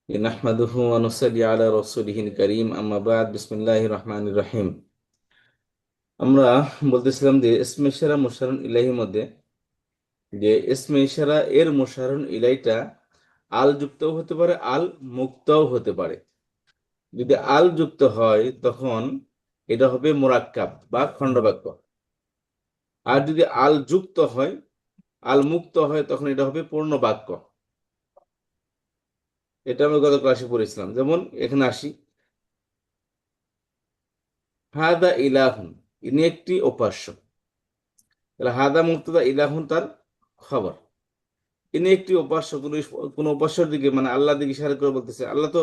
নাহমাদুহু ওয়া নুসাল্লি আলা রাসূলিহিল কারীম আম্মা বা'দ বিসমিল্লাহির রহমানির রহিম। আমরা বলতেছিলাম যে ইসমে ইশারা মুশাররুন ইলাইহির মধ্যে যে ইসমে ইশারা এর মুশাররুন ইলাইটা আল যুক্তও হতে পারে, আল মুক্তও হতে পারে। যদি আল যুক্ত হয় তখন এটা হবে মুরাক্কাব বা খণ্ডবাক্য। আর যদি আল যুক্ত হয়, আল মুক্ত হয়, তখন এটা হবে পূর্ণ বাক্য। এটা আমরা গত ক্লাসে পড়েছিলাম। যেমন এখানে আসি, হাদা ইলাহুন, ইনি একটি উপাস্য। তাহলে হাদা মুক্তদা, ইলাহুন তার খবর। ইনি একটি উপাস্য, কোন উপাস্যর দিকে মানে আল্লাহ দিকে ইশারা করে বলতেছে। আল্লাহ তো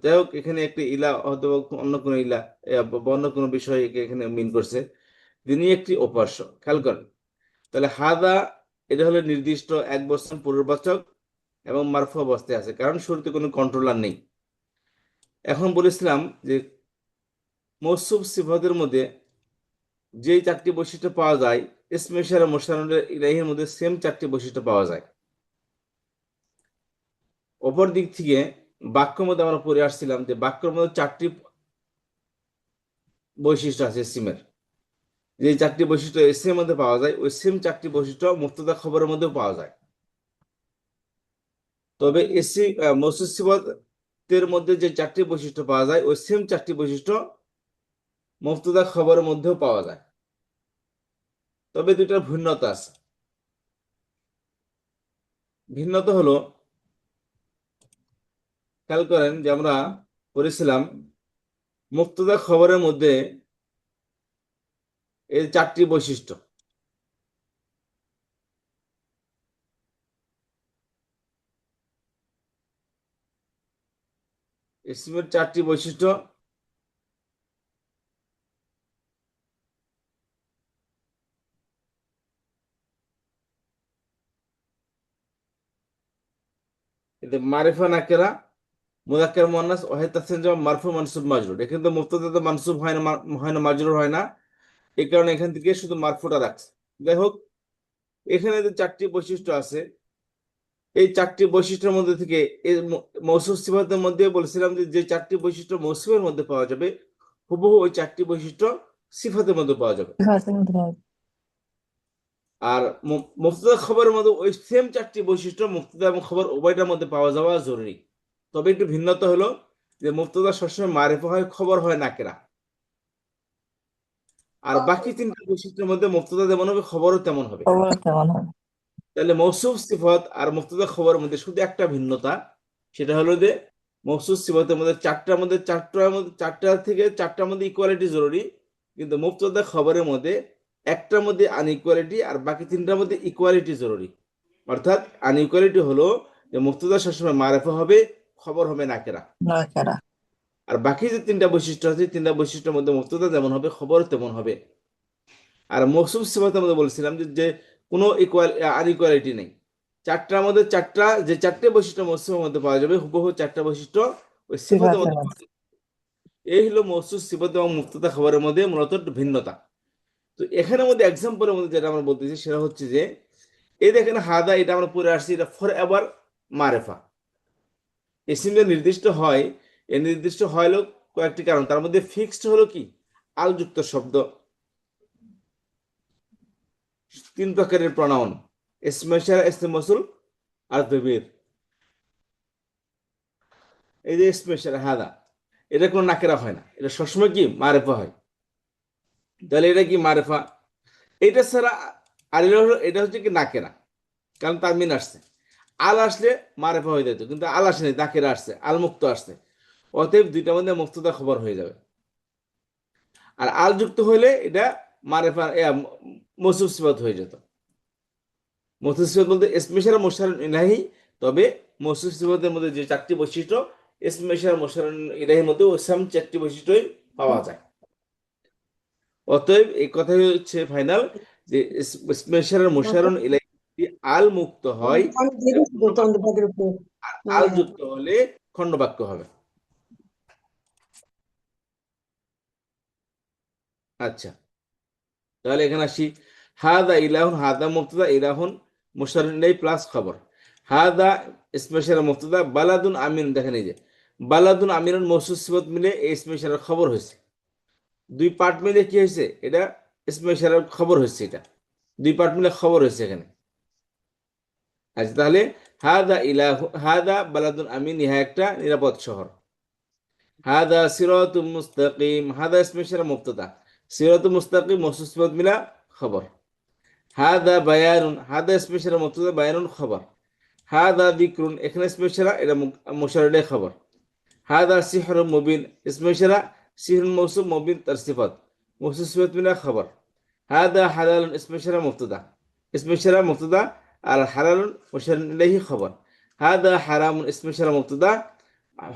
যাই হোক, এখানে একটি ইলা হয়তো অন্য কোনো ইলা বা অন্য কোনো বিষয় এখানে মিন করছে। তিনি একটি উপাস্য, খেয়াল করেন। তাহলে হাদা, এটা হলো নির্দিষ্ট এক বচন পূর্ববাচক এবং মারফু অবস্থায় আছে, কারণ শুরুতে কোনো কন্ট্রোলার নেই। এখন বলেছিলাম যে মৌসুফ সিফাতের মধ্যে যেই চারটি বৈশিষ্ট্য পাওয়া যায়, ইসমে ইশারা মুশাররুন ইলাইহির মধ্যে সেম চারটি বৈশিষ্ট্য পাওয়া যায়। অপর দিক থেকে বাক্যের মধ্যে আমরা পড়ে আসছিলাম যে বাক্যের মধ্যে চারটি বৈশিষ্ট্য আছে সিমের। যে চারটি বৈশিষ্ট্য এসির মধ্যে পাওয়া যায়, ওই সেম চারটি বৈশিষ্ট্য মুক্তদা খবরের মধ্যেও পাওয়া যায়। তবে এসি মৌসুফ সিফাতের মধ্যে যে চারটি বৈশিষ্ট্য পাওয়া যায়, ওই সেম চারটি বৈশিষ্ট্য মুক্তদা খবরের মধ্যেও পাওয়া যায়। তবে দুইটার ভিন্নতা আছে। ভিন্নতা হলো, খেয়াল করেন যে আমরা পড়েছিলাম মুক্তদা খবরের মধ্যে এই চারটি বৈশিষ্ট্য। ইসমের চারটি বৈশিষ্ট্য। এতে মারিফা নাকেরা, মুযাক্কার মুয়ান্নাস, ওয়াহিদ তাসনিয়া জামা, মারফু মানসুব মাজরুর। এখানে তো মুবতাদা তো মানসুব হয় না, হয় না, মাজরুর হয় না। এই কারণে এখান থেকে শুধু মারফুটা রাখছে। যাই হোক, এখানে যে চারটি বৈশিষ্ট্য আছে, এই চারটি বৈশিষ্ট্যের মধ্যে থেকে এই মৌসুফ সিফাতের মধ্যে বলেছিলাম যে যে চারটি বৈশিষ্ট্য মৌসুফের মধ্যে পাওয়া যাবে, হুবহু ওই চারটি বৈশিষ্ট্য সিফাতের মধ্যে পাওয়া যাবে। আর মুফতাদা খবরের মধ্যে ওই সেম চারটি বৈশিষ্ট্য মুফতাদা এবং খবর উভয়টার মধ্যে পাওয়া যাওয়া জরুরি। তবে একটু ভিন্নতা হলো যে মুফতাদা সবসময় মারিফা হয়, খবর হয় নাকেরা। আর বাকি তিনটা বৈশিষ্ট্যের মধ্যে মুফতাদা যেমন হবে, খবরও তেমন হবে। খবর কেমন হয়? তাহলে মৌসুফ সিফাত আর মুফতাদা খবরের মধ্যে শুধু একটা ভিন্নতা, সেটা হলো যে মৌসুফ সিফাতের মধ্যে চারটার থেকে চারটার মধ্যে ইকুয়ালিটি জরুরি, কিন্তু মুফতাদা খবরের মধ্যে একটার মধ্যে আনইকুয়ালিটি আর বাকি তিনটার মধ্যে ইকুয়ালিটি জরুরি। অর্থাৎ আনইকুয়ালিটি হলো যে মুফতাদা সবসময় মারেফা হবে, খবর হবে নাকেরা। নাকেরা। আর বাকি যে তিনটা বৈশিষ্ট্য আছে, তিনটা বৈশিষ্ট্যের মধ্যে মুফতাদা যেমন হবে, খবর তেমন হবে। আর মৌসুফ সিফাতের মধ্যে বলছিলাম যে যে কোনো আনইকুয়ালিটি নেই। চারটার মধ্যে যে চারটে বৈশিষ্ট্য মৌসুফের মধ্যে পাওয়া যাবে, হুবহু চারটা বৈশিষ্ট্য ওই সিফাতের সিফাতের মধ্যে পাওয়া মধ্যে। যাবে। এই হলো মৌসুফ সিফাত এবং মুফতাদা খবরের মধ্যে মূলত ভিন্নতা। তো এখানের মধ্যে এক্সাম্পলের মধ্যে যেটা আমরা বলতেছি সেটা হচ্ছে যে এই দেখেন হাদা, এটা আমরা পড়ে আসছি, এটা ফর এভার মারেফা। এসিম যে নির্দিষ্ট হয়, এ নির্দিষ্ট হলো কয়েকটি কারণ। তার মধ্যে ফিক্সড হলো কি, আলযুক্ত শব্দ। তিন প্রকারের প্রনাউন, ইসমে ইশারা, ইসমে মৌসুল আর দমির। এই যে ইসমে ইশারা হাদা, এটা কোনো নাকেরা হয় না, এটা সবসময় কি মারেফা হয়। তাহলে এটা কি মারেফা। এটা ছাড়া আর এটা হচ্ছে কি নাকেরা, কারণ তার মিন আসছে। আল আসলে মারেফা হয়ে যেত, কিন্তু আল আসেনি, নাকেরা আসছে, আল মুক্ত আসছে। অতএব দুইটার মধ্যে মুক্তদা খবর হয়ে যাবে। আর আল যুক্ত হইলে এটা মারেফা মৌসুফ সিফাত হয়ে যেত। মৌসুফ সিফাত বলতে ইসমে ইশারা মুশাররুন ইলাইহি। তবে মৌসুফ সিফাতের মধ্যে যে চারটি বৈশিষ্ট্য, ইসমে ইশারা মুশাররুন ইলাইহির মধ্যে ওই সেম চারটি বৈশিষ্ট্যই পাওয়া যায়। অতএব এই কথাই হচ্ছে ফাইনাল, যে ইসমে ইশারা মুশাররুন ইলাইহি যদি আল মুক্ত হয়, এটা পূর্ণ বাক্য হবে। আর আল যুক্ত হলে খণ্ড বাক্য হবে। আচ্ছা, তাহলে এখানে আসি। হাদা ইলাহুন, হাদা মুবতাদা, ইলাহুন মুশাররুন ইলাইহি প্লাস খবর। হাদা স্পেশাল মুফতাদা, বালাদুন আমিন, দেখেন এই যে বালাদুন আমিরুন মৌসুফ সিফত মিলে এই স্পেশাল খবর হয়েছে। দুই পার্ট মিলে কি হয়েছে, এটা স্পেশাল খবর হয়েছে, এটা দুই পার্ট মিলে খবর হয়েছে এখানে। আচ্ছা তাহলে হাদা ইলাহু, হাদা বালাদুন আমিন, ইহা একটা নিরাপদ শহর। হাদা সিরাতুম মুস্তাকিম, হাদা স্পেশাল মুফতাদা, সিরাতুম মুস্তাকিম মৌসুফ সিফত মিলা খবর। হাদা বায়ানুন, হাদা স্পেশাল মুফতাদা, বায়ানুন খবর। হাদা দিক্রুন, এখানে স্পেশাল, এটা মুশাররের খবর। হাদা সিহর মুবিন, স্পেশাল সিহর মৌসুম, মুবিন তার সিফত, মৌসুফ সিফত মিলা খবর। হাদা হালালুন স্পেশাল মুফতাদা, স্পেশাল মুফতাদা, আর হালালুন মুশাররুন ইলাইহি খবর। হাদা হারামুন স্পেশাল মুফতাদা,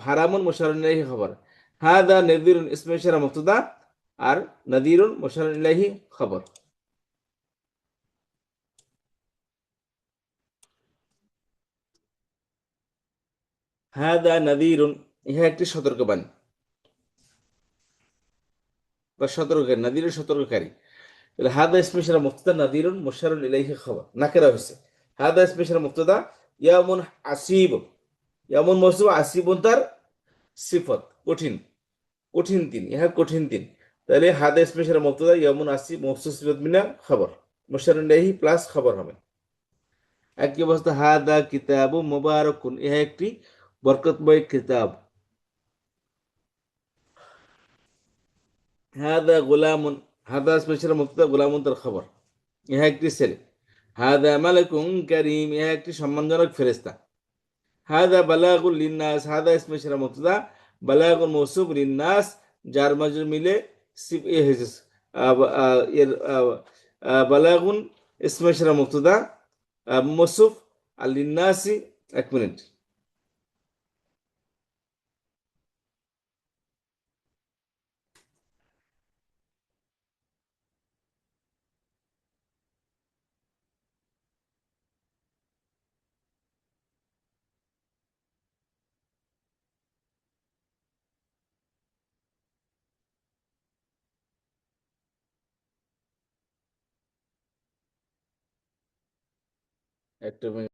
হারামুন মুশাররুন ইলাইহি খবর। হাদা নাযীরুন স্পেশাল মুফতাদা, আর নাযীরুন মুশাররুন ইলাইহি খবর। হাদা নাযীরুন, ইহা একটি সতর্কবাণী বা সতর্ককারী, নাযীরুন সতর্ককারী। তাহলে হাদা স্পেশাল মুফতাদা, নাযীরুন মুশাররুন ইলাইহি খবর, নাকেরা হয়েছে। হাদা স্পেশাল মুফতাদা, ইয়ামুন আসিব, ইয়ামুন মৌসুম, আসিবুন তার সিফত, কঠিন, কঠিন দিন, ইহা কঠিন দিন। তাহলে হাদা স্পেশাল মুফতাদা, ইয়ামুন আসিব মৌসুম সিফত মিনা খবর, মুশাররুন ইলাইহি প্লাস খবর হবে। একই অবস্থা হাদা কিতাবু মুবারাকুন, ইহা একটি বরকতময় কিতাব। হাদা গোলামুন, হাদা স্পেশাল মুফতাদা, গোলামুন তার খবর, ইহা একটি ছেলে। হাদা মালাকুন কারীম, ইহা একটি সম্মানজনক ফেরেশতা। হাদা বালাগুল লিন্নাস, হাদা স্পেশাল মুবতাদা, বালাগুল মৌসুফ, লিন্নাস যার মাঝে মিলে সিফ এ হয়েছে, এর বালাগুন স্পেশাল মুবতাদা, মৌসুফ, আর লিন্নাসি, এক মিনিট, একটা মিনিট।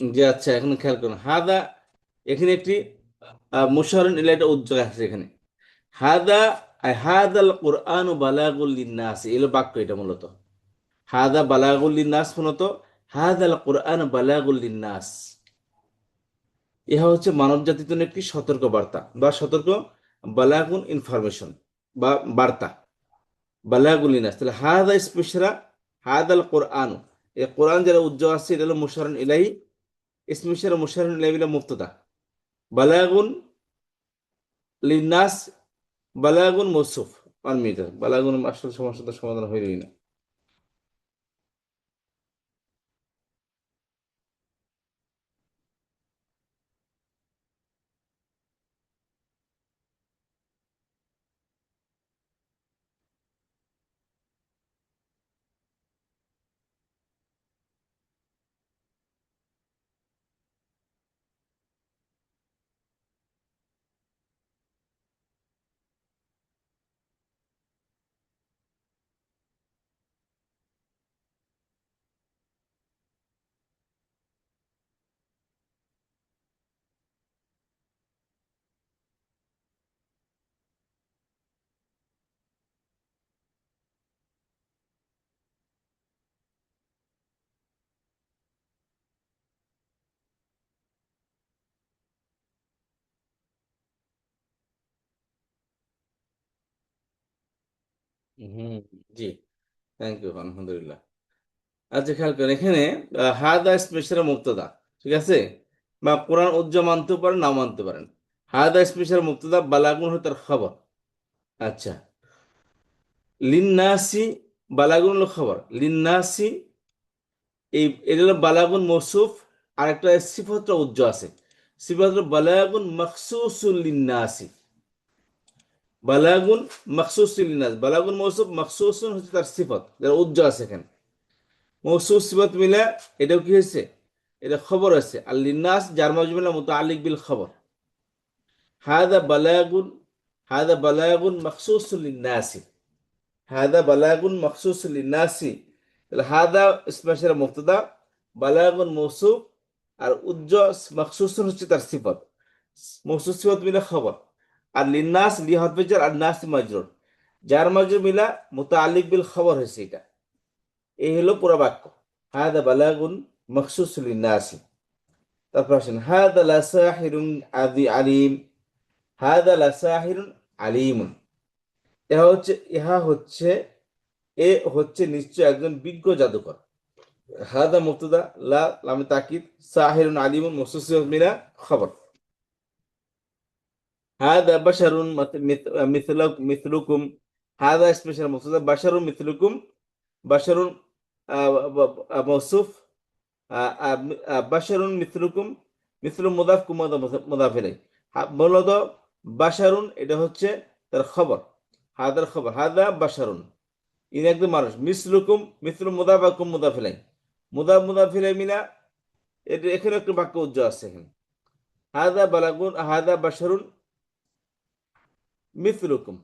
যে আচ্ছা, এখন খেয়াল করুন হাদা, এখানে একটি মুশাররুন ইলাইহি, একটা উদ্যোগ আছে এখানে। হাদা, হাদাল কোরআন বালাগুল লিন্নাস, এলো বাক্য, এটা মূলত হাদা বালাগুল লিন্নাস, মূলত হাদাল কোরআন বালাগুল লিন্নাস, ইহা হচ্ছে মানব জাতির জন্য একটি সতর্ক বার্তা বা সতর্ক, বালাগুন ইনফরমেশন বা বার্তা, বালাগুল লিন্নাস। তাহলে হাদা স্পেশাল, হাদাল কোরআন, এই কোরআন যারা উজ্জ্বল আছে, এটা হলো মুশাররুন ইলাইহি, স্পেশাল মুশাররুন ইলাইহি হলো মুবতাদা, বালাগুন লিন্নাস, বালাগুন মৌসুফ। 1 মিনিট, বালাগুন আসলে সমস্যাটা সমাধান হইলই না। হুম। জি, থ্যাংক ইউ, আলহামদুলিল্লাহ। আচ্ছা, খেয়াল করেন এখানে হাদা স্পেশাল মুক্তদা, ঠিক আছে, বা কোরআন উজ্জ মানতে পারেন, না মানতে পারেন। হাদা স্পেশাল মুক্তদা, বালাগুন হলো তার খবর। আচ্ছা, লিন্নাসি, বালাগুন হলো খবর, লিন্নাসি, এই এটা হলো বালাগুন মৌসুফ। আর একটা সিফাতটা উজ্জ আছে, সিফাত হলো বালাগুন মাখসুসুল লিন্নাসি। বালাগুন মাখসুসুল লিন্নাস, বালাগুন মৌসুফ, মাখসুসুন হচ্ছে তার সিফাত, যার উজ্জ আছে এখানে। মৌসুফ সিফাত মিলে এটাও কি হয়েছে, এটা খবর আছে। আর লিন্নাস যার মজমুলা মুতাআল্লিক বিল খবর। হাদা বালাগুন, হাদা বালাগুন মাখসুসুল লিন্নাসি, হাদা বালাগুন মাখসুসুল লিন্নাসি। তাহলে হাদা স্পেশাল মুবতাদা, বালাগুন মৌসুফ, আর উজ্জ মাখসুসুন হচ্ছে তার সিফাত। মৌসুফ সিফাত মিলে খবর। আর লিন্নাস লি হরফে জার, আর নাস মাজরুর, যার মাজরুর মিলা মুতাআল্লিক বিল খবর হয়েছে এটা। এই হলো পুরো বাক্য, হাদা বালাগুন মাখসুসুল লিন্নাসি। তারপর আসেন হাদা লাসাহিরুন আলিম, হাদা লাসাহিরুন আলিমুন। ইহা হচ্ছে এ হচ্ছে নিশ্চয় একজন বিজ্ঞ জাদুকর। হাদা মুবতাদা, লা লামে তাকিদ, সাহিরুন আলিমুন মুস্তাসির মিনা খবর। হাদা বাশারুন মিথলুকুম, হাদা স্পেশাল মুবতাদা, বাশারুন মিথলুকুম, বাশারুন মৌসুফ, বাশারুন মিথলুকুম, মিথলু মুদাফ কুম মুদাফ ইলাইহি। মূলত বাশারুন এটা হচ্ছে তার খবর, হাদার খবর, হাদা বাশারুন, ইনি একজন মানুষ। মিসলুকুম, মিসলু মুদাফ কুম মুদাফ ইলাইহি, মুদাফ মুদাফ ইলাইহি মিনা, এটা এখানে একটা বাক্য উজ্জ আছে এখানে। হাদা বালাগুন, হাদা বাশারুন মিসলুকুম।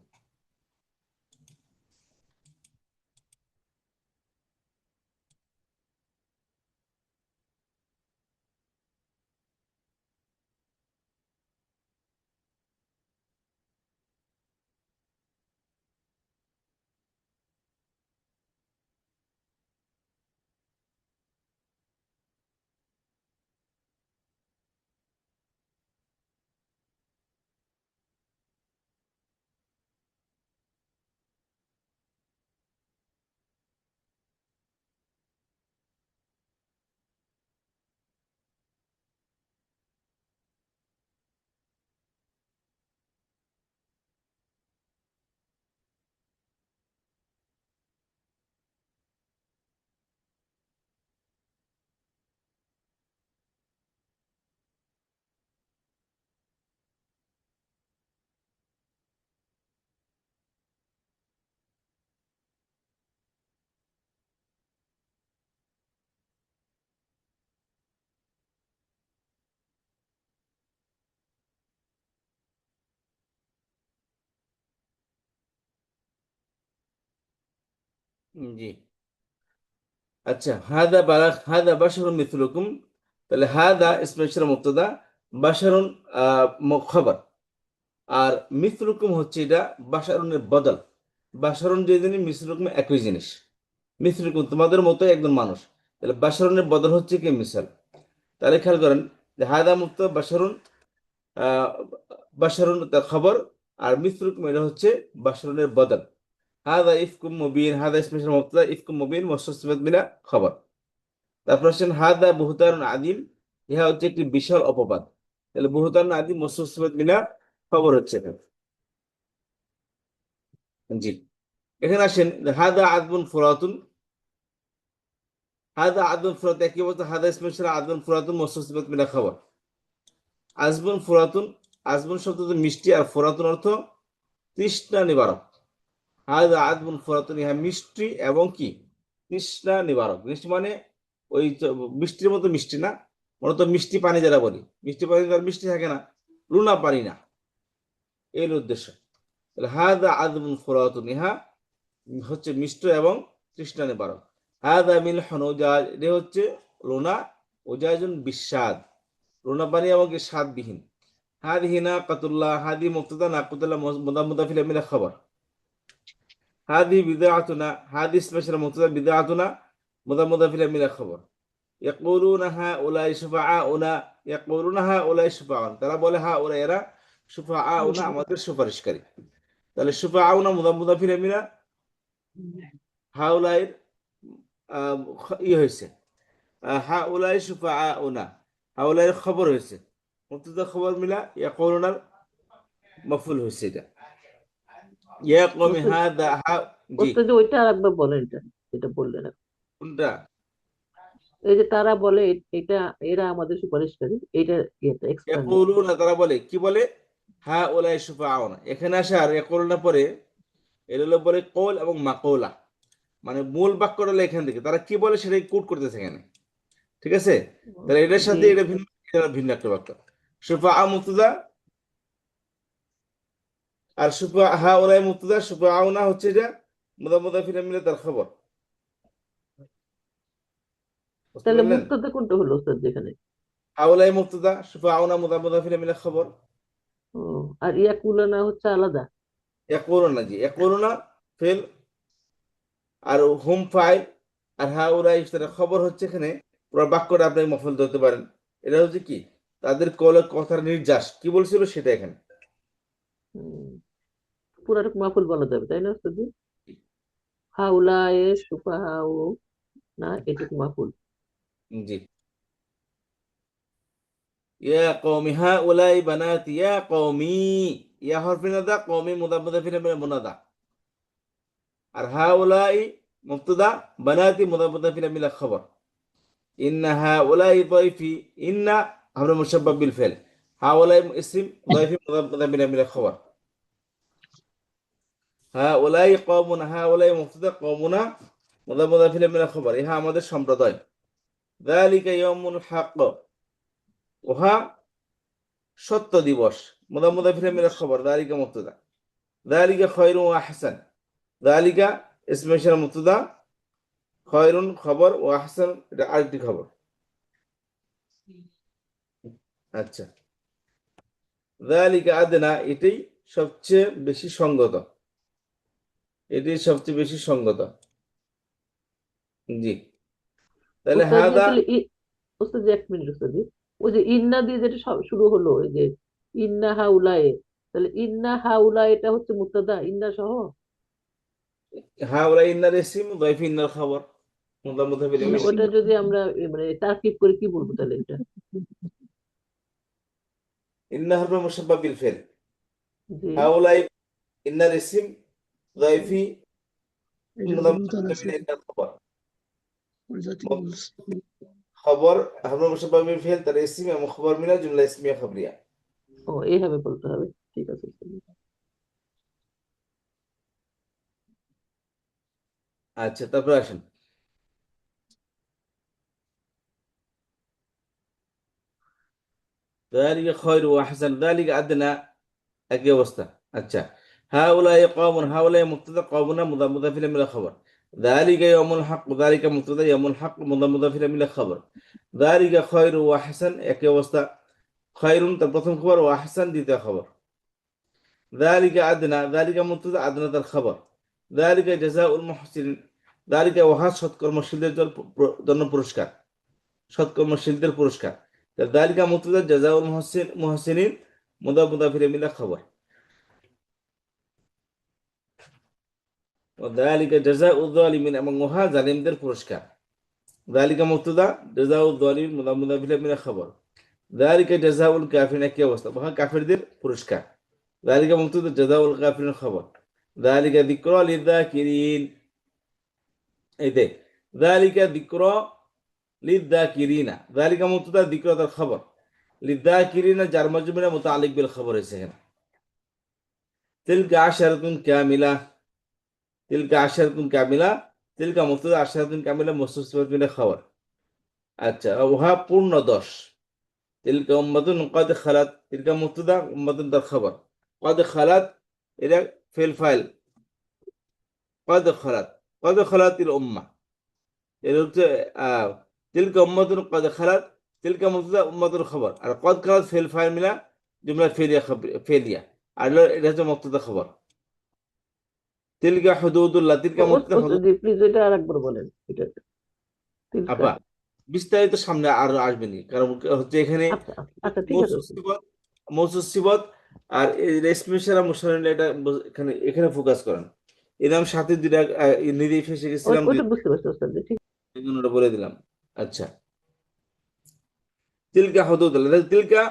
জি। আচ্ছা, হাদা বালা, হাদা বাশারুন মিথলুকুম, তাহলে হাদা স্পেশাল মুবতাদা, বাশারুন খবর। আর মিথলুকুম হচ্ছে এটা বাশারুনের বদল। বাশারুন যে জিনিস, মিথলুকুম একই জিনিস। মিথলুকুম তোমাদের মতো একজন মানুষ, তাহলে বাশারুনের বদল হচ্ছে কি মিসাল। তাহলে খেয়াল করেন যে হাদা মুক্ত বাশারুন, আহ বাশারুন তার খবর, আর মিথলুকুম এটা হচ্ছে বাশারুনের বদল। হাদা ইফকুম মুবিন, হাদা স্পেশাল মুবতাদা, ইফকুম মুবিন মুস্তাসিফাত মিনা খবর। তারপর আসেন হাদা বুহতানুন আদিম, ইহা হচ্ছে একটি বিশাল অপবাদ। তাহলে বুহতানুন আদিম মুস্তাসিফাত মিনা খবর হচ্ছে এখানে। জি। এখানে আসেন হাদা আদবুন ফুরাতুন, হাদা আদবুন ফুরাত একই বলতে, হাদা স্পেশাল আদবুন ফুরাতুন মুস্তাসিফাত মিনা খবর। আজবুন ফুরাতুন, আজবুন শব্দ তো মিষ্টি, আর ফুরাতুন অর্থ তৃষ্ণা নিবারক। হাদা আদবুন ফুরাতুন, ইহা মিষ্টি এবং কি তৃষ্ণা নিবারক। মিষ্টি মানে ওই মিষ্টির মতো মিষ্টি না, মূলত মিষ্টি পানি যারা বলি, মিষ্টি পানি তো আর মিষ্টি থাকে না, লুনা পানি না, এর উদ্দেশ্য। তাহলে হাদা আদবুন ফুরাতুন, ইহা হচ্ছে মিষ্ট এবং তৃষ্ণা নিবারক। হাদা মিলহুন উজাজ, এটা হচ্ছে লোনা, উজাজুন বিস্বাদ, লোনা পানি এবং কি স্বাদবিহীন। হাদিহি নাকাতুল্লাহ, হাদি মুবতাদা, নাকাতুল্লাহ মুদাফ মুদাফ ইলাইহি মিনা খবর। হাদি বিদআতুনা, হাদি স্পেশাল মুবতাদা, বিদআতুনা মুদাফ মুদাফ ইলাইহি মিনা খবর। ইয়াকুলুনা হাউলাই শুফাআউনা, ইয়াকুলুনা হাউলাই শুফাআউন, তারা বলে হাউলাই এরা, শুফাআউনা আমাদের সুপারিশকারী। তাহলে শুফাআউনা মুদাফ মুদাফ ইলাইহি মিনা হাউলাইয়ের হয়েছে, হাউলাই শুফাআউনা, হাউলাইয়ের খবর হয়েছে, মুবতাদা খবর মিলা ইয়াকুলুনার মাফউল হয়েছে এটা। ইয়া কওমি ওস্তাদ হাদা জি। ওস্তাদ ওইটা আর একবার বলেন, এটা যেটা বললেন এখন। কোনটা? এই যে তারা বলে এটা, এরা আমাদের সুপারিশকারী, এটা এটা এক্সপ্লেন। ইয়াকুলুনা, তারা বলে, কি বলে? হাউলাই শুফাআউনা, এখানে আসার ইয়াকুলুনা পরে এর হলো পরে কৌল এবং মাকৌলা, মানে মূল বাক্যটা হলো এখান থেকে তারা কি বলে সেটাই কোট করতেছে এখানে, ঠিক আছে? তাহলে এটার জি। সাথে এটা ভিন্ন, এটা ভিন্ন একটা বাক্য। শুফাআ মুবতাদা, আর হাউলাই মুবতাদা, শুফাআউনা হচ্ছে এটা মুদাফ মুদাফ ইলাইহি মিলে তার খবর। বুঝতে তাহলে পারলেন? মুক্তাদা কোনটা হলো ওস্তাদ যেখানে? হাউলাই মুবতাদা, শুফাআউনা মুদাফ মুদাফ ইলাইহি মিলে খবর। ও, আর ইয়াকুলানা হচ্ছে আলাদা। ইয়াকুলুনা, জি, ইয়াকুলুনা ফেল, আর হুম ফাইল, আর হাউলাই সেটা খবর হচ্ছে এখানে। পুরো বাক্যটা আপনি মফল ধরতে পারেন। এটা হচ্ছে কি, তাদের কথার নির্যাস কি বলছিল সেটা এখানে। হুম, পুরাটুকু মাহফুল বলা যাবে তাই না ওস্তাদ? হাউলা এ সুফাহাউ, না এটুকু মাহফুল। জি। ইয়া কওমি হাউলাই বানাতি, ইয়া কওমি, ইয়া হরফি নাদা, কওমি মুদাফ মুদাফ ইলাইহি মিনাল মুনাদা, আর হাউলাই মুবতাদা, বানাতি মুদাফ মুদাফ ইলাইহি মিনাল খবর। ইন্না হাউলাই দাইফি, ইন্না আমরা মুশাব্বাহ বিল ফিল, হাউলাই ইসম, দাইফি মুদাফ মুদাফ ইলাইহি মিনাল খবর। হাউলাই কওমুনা, হাউলাই মুবতাদা, কওমুনা মুদাফ মুদাফ ইলাইহি মিনাল খবর, ইহা আমাদের সম্প্রদায়। যালিকা ইয়াউমুল হক, উহা সত্য দিবস। মুদাফ মুদাফ ইলাইহি মিনাল খবর, যালিকা মুবতাদা, যালিকা খায়রুন ওয়া আহসান, যালিকা ইসমে ইশারা মুবতাদা, খয়রুন খবর, ও আহসান এটা আরেকটি খবর। আচ্ছা, যালিকা আদনা, এটাই সবচেয়ে বেশি সঙ্গত, এটাই সবচেয়ে বেশি সঙ্গত। জি। তাহলে ওস্তাদ যে হাদা, তাহলে ওস্তাদ যে এক মিনিট ওস্তাদ জি। ওই যে ইন্না দিয়ে যেটা শুরু হলো, ওই যে ইন্না হাউলায়ে, তাহলে ইন্না হাউলা এটা হচ্ছে মুক্তাদা ইন্না সহ। হাওলা ইন্নার ইসিম, দাইফি ইন্নার খবর, মুদাফ মুদাফ ইলাইহি মানে মিনাল। ওটা যদি আমরা মানে তারকিব করে কি বলবো তাহলে এটা? ইন্না হরফে মুশাব্বাহ বিল ফিল, যে হাওলা ইন্নার ইসিম, দাইফি এটার মুদাফ গুরুত্ব মুদাফ আছে, ইলাইহি ইন্নার খবর। ওই জাতীয় বলছে। খবর হরফে মুশাব্বাহ বিল ফিল, তার ইসিম এবং খবর মিলা জুমলা ইসমিয়া খবরিয়া। ও, এইভাবে বলতে হবে। ঠিক আছে ওস্তাদ জি। আচ্ছা, তারপর আসেন। ذلك خير واحسن، ذلك ادنى একই অবস্থা। আচ্ছা, হাউলাই কওমুন, হাউলাই মুবতাদা, কওমুনা মুদাফ মুদাফ ইলাইহি মিনাল খবর। যালিকা ইয়াউমুল হক, যালিকা মুবতাদা, ইয়াউমুল হক মুদাফ মুদাফ ইলাইহি মিনাল খবর। যালিকা খায়রু ওয়া আহসান, একই অবস্থা। খায়রুন তার প্রথম খবর, ওয়া আহসান দ্বিতীয় খবর। যালিকা আদনা, যালিকা মুবতাদা, আদনা তার খবর। যালিকা জাযাউল মুহসিনিন, যালিকা ওয়াহা সৎকর্মশীলদের জন্য পুরস্কার, সৎকর্মশীলদের পুরস্কার। যালিকা মুবতাদা, জাযাউল মুহসিনিন মুদাফ মুদাফ ইলাইহি মিনাল খবর। যালিকা জাযাউয যালিমিন, এবং ওহা জালিমদের পুরস্কার। যালিকা মুবতাদা, জাযাউয যালিমিন মুদাফ মুদাফ ইলাইহি মিনাল খবর। যালিকা জাযাউল কাফিরিন, একই অবস্থা, ওহা কাফিরদের পুরস্কার। যালিকা মুবতাদা, জাযাউল কাফিরিন খবর। যালিকা যিকরা লিয-যাকিরিন, এই যে যালিকা যিকরা লিয-যাকিরিনা, যালিকা মুবতাদা, যিকরা তার খবর, লিয-যাকিরিনা জার মাজরুরা মুতাআল্লিক বিল খবর হয়েছে এখানে। তিলকা আশারাতুন কামিলা, তিলকা আশারাতুন কামিলা, তিলকা মুবতাদা, আশারাতুন কামিলা মুস্তাসফিয়াতুন মিনাল খবর। আচ্ছা, উহা পূর্ণ 10। তিলকা উম্মাতুন কদ খালাত, তিলকা মুবতাদা, উম্মাতুন তার খবর। কদ খালাত এটা ফিল ফাইল, কদ খালাত, কদ খালাতিল উম্মাহ, এটা হচ্ছে আহ, তিলকা উম্মাতুন কদ খালাত, তিলকা মুবতাদা, উম্মাতুন খবর, আর কদ খালাত ফিল ফাইল মিলা জুমলা ফেলিয়া, ফেলিয়া, আর এটা হচ্ছে মুবতাদা খবর। তিলকা হুদুদুল্লাহ, তিলকা মুবতাদা, হুদুদ। জি প্লিজ এটা আর একবার বলেন এটা, তিলকা। আপা, বিস্তারিত সামনে আরো আসবেনি, কারণ হচ্ছে এখানে আচ্ছা আচ্ছা আচ্ছা, ঠিক আছে মৌসুম ওস্তাদ। সিবত, মৌসুম সিবত, আর এই রেশমি সারা মুশাররিন, এটা এখানে এখানে ফোকাস করেন। এরকম সাথে দুইটা নিজেই ফেসে গেছিলাম ওইটা বুঝতে পারছি ওস্তাদ জি, ঠিক। এই জন্য ওটা বলে দিলাম। আচ্ছা, তিলকা হুদুদুল্লাহ, তিলকা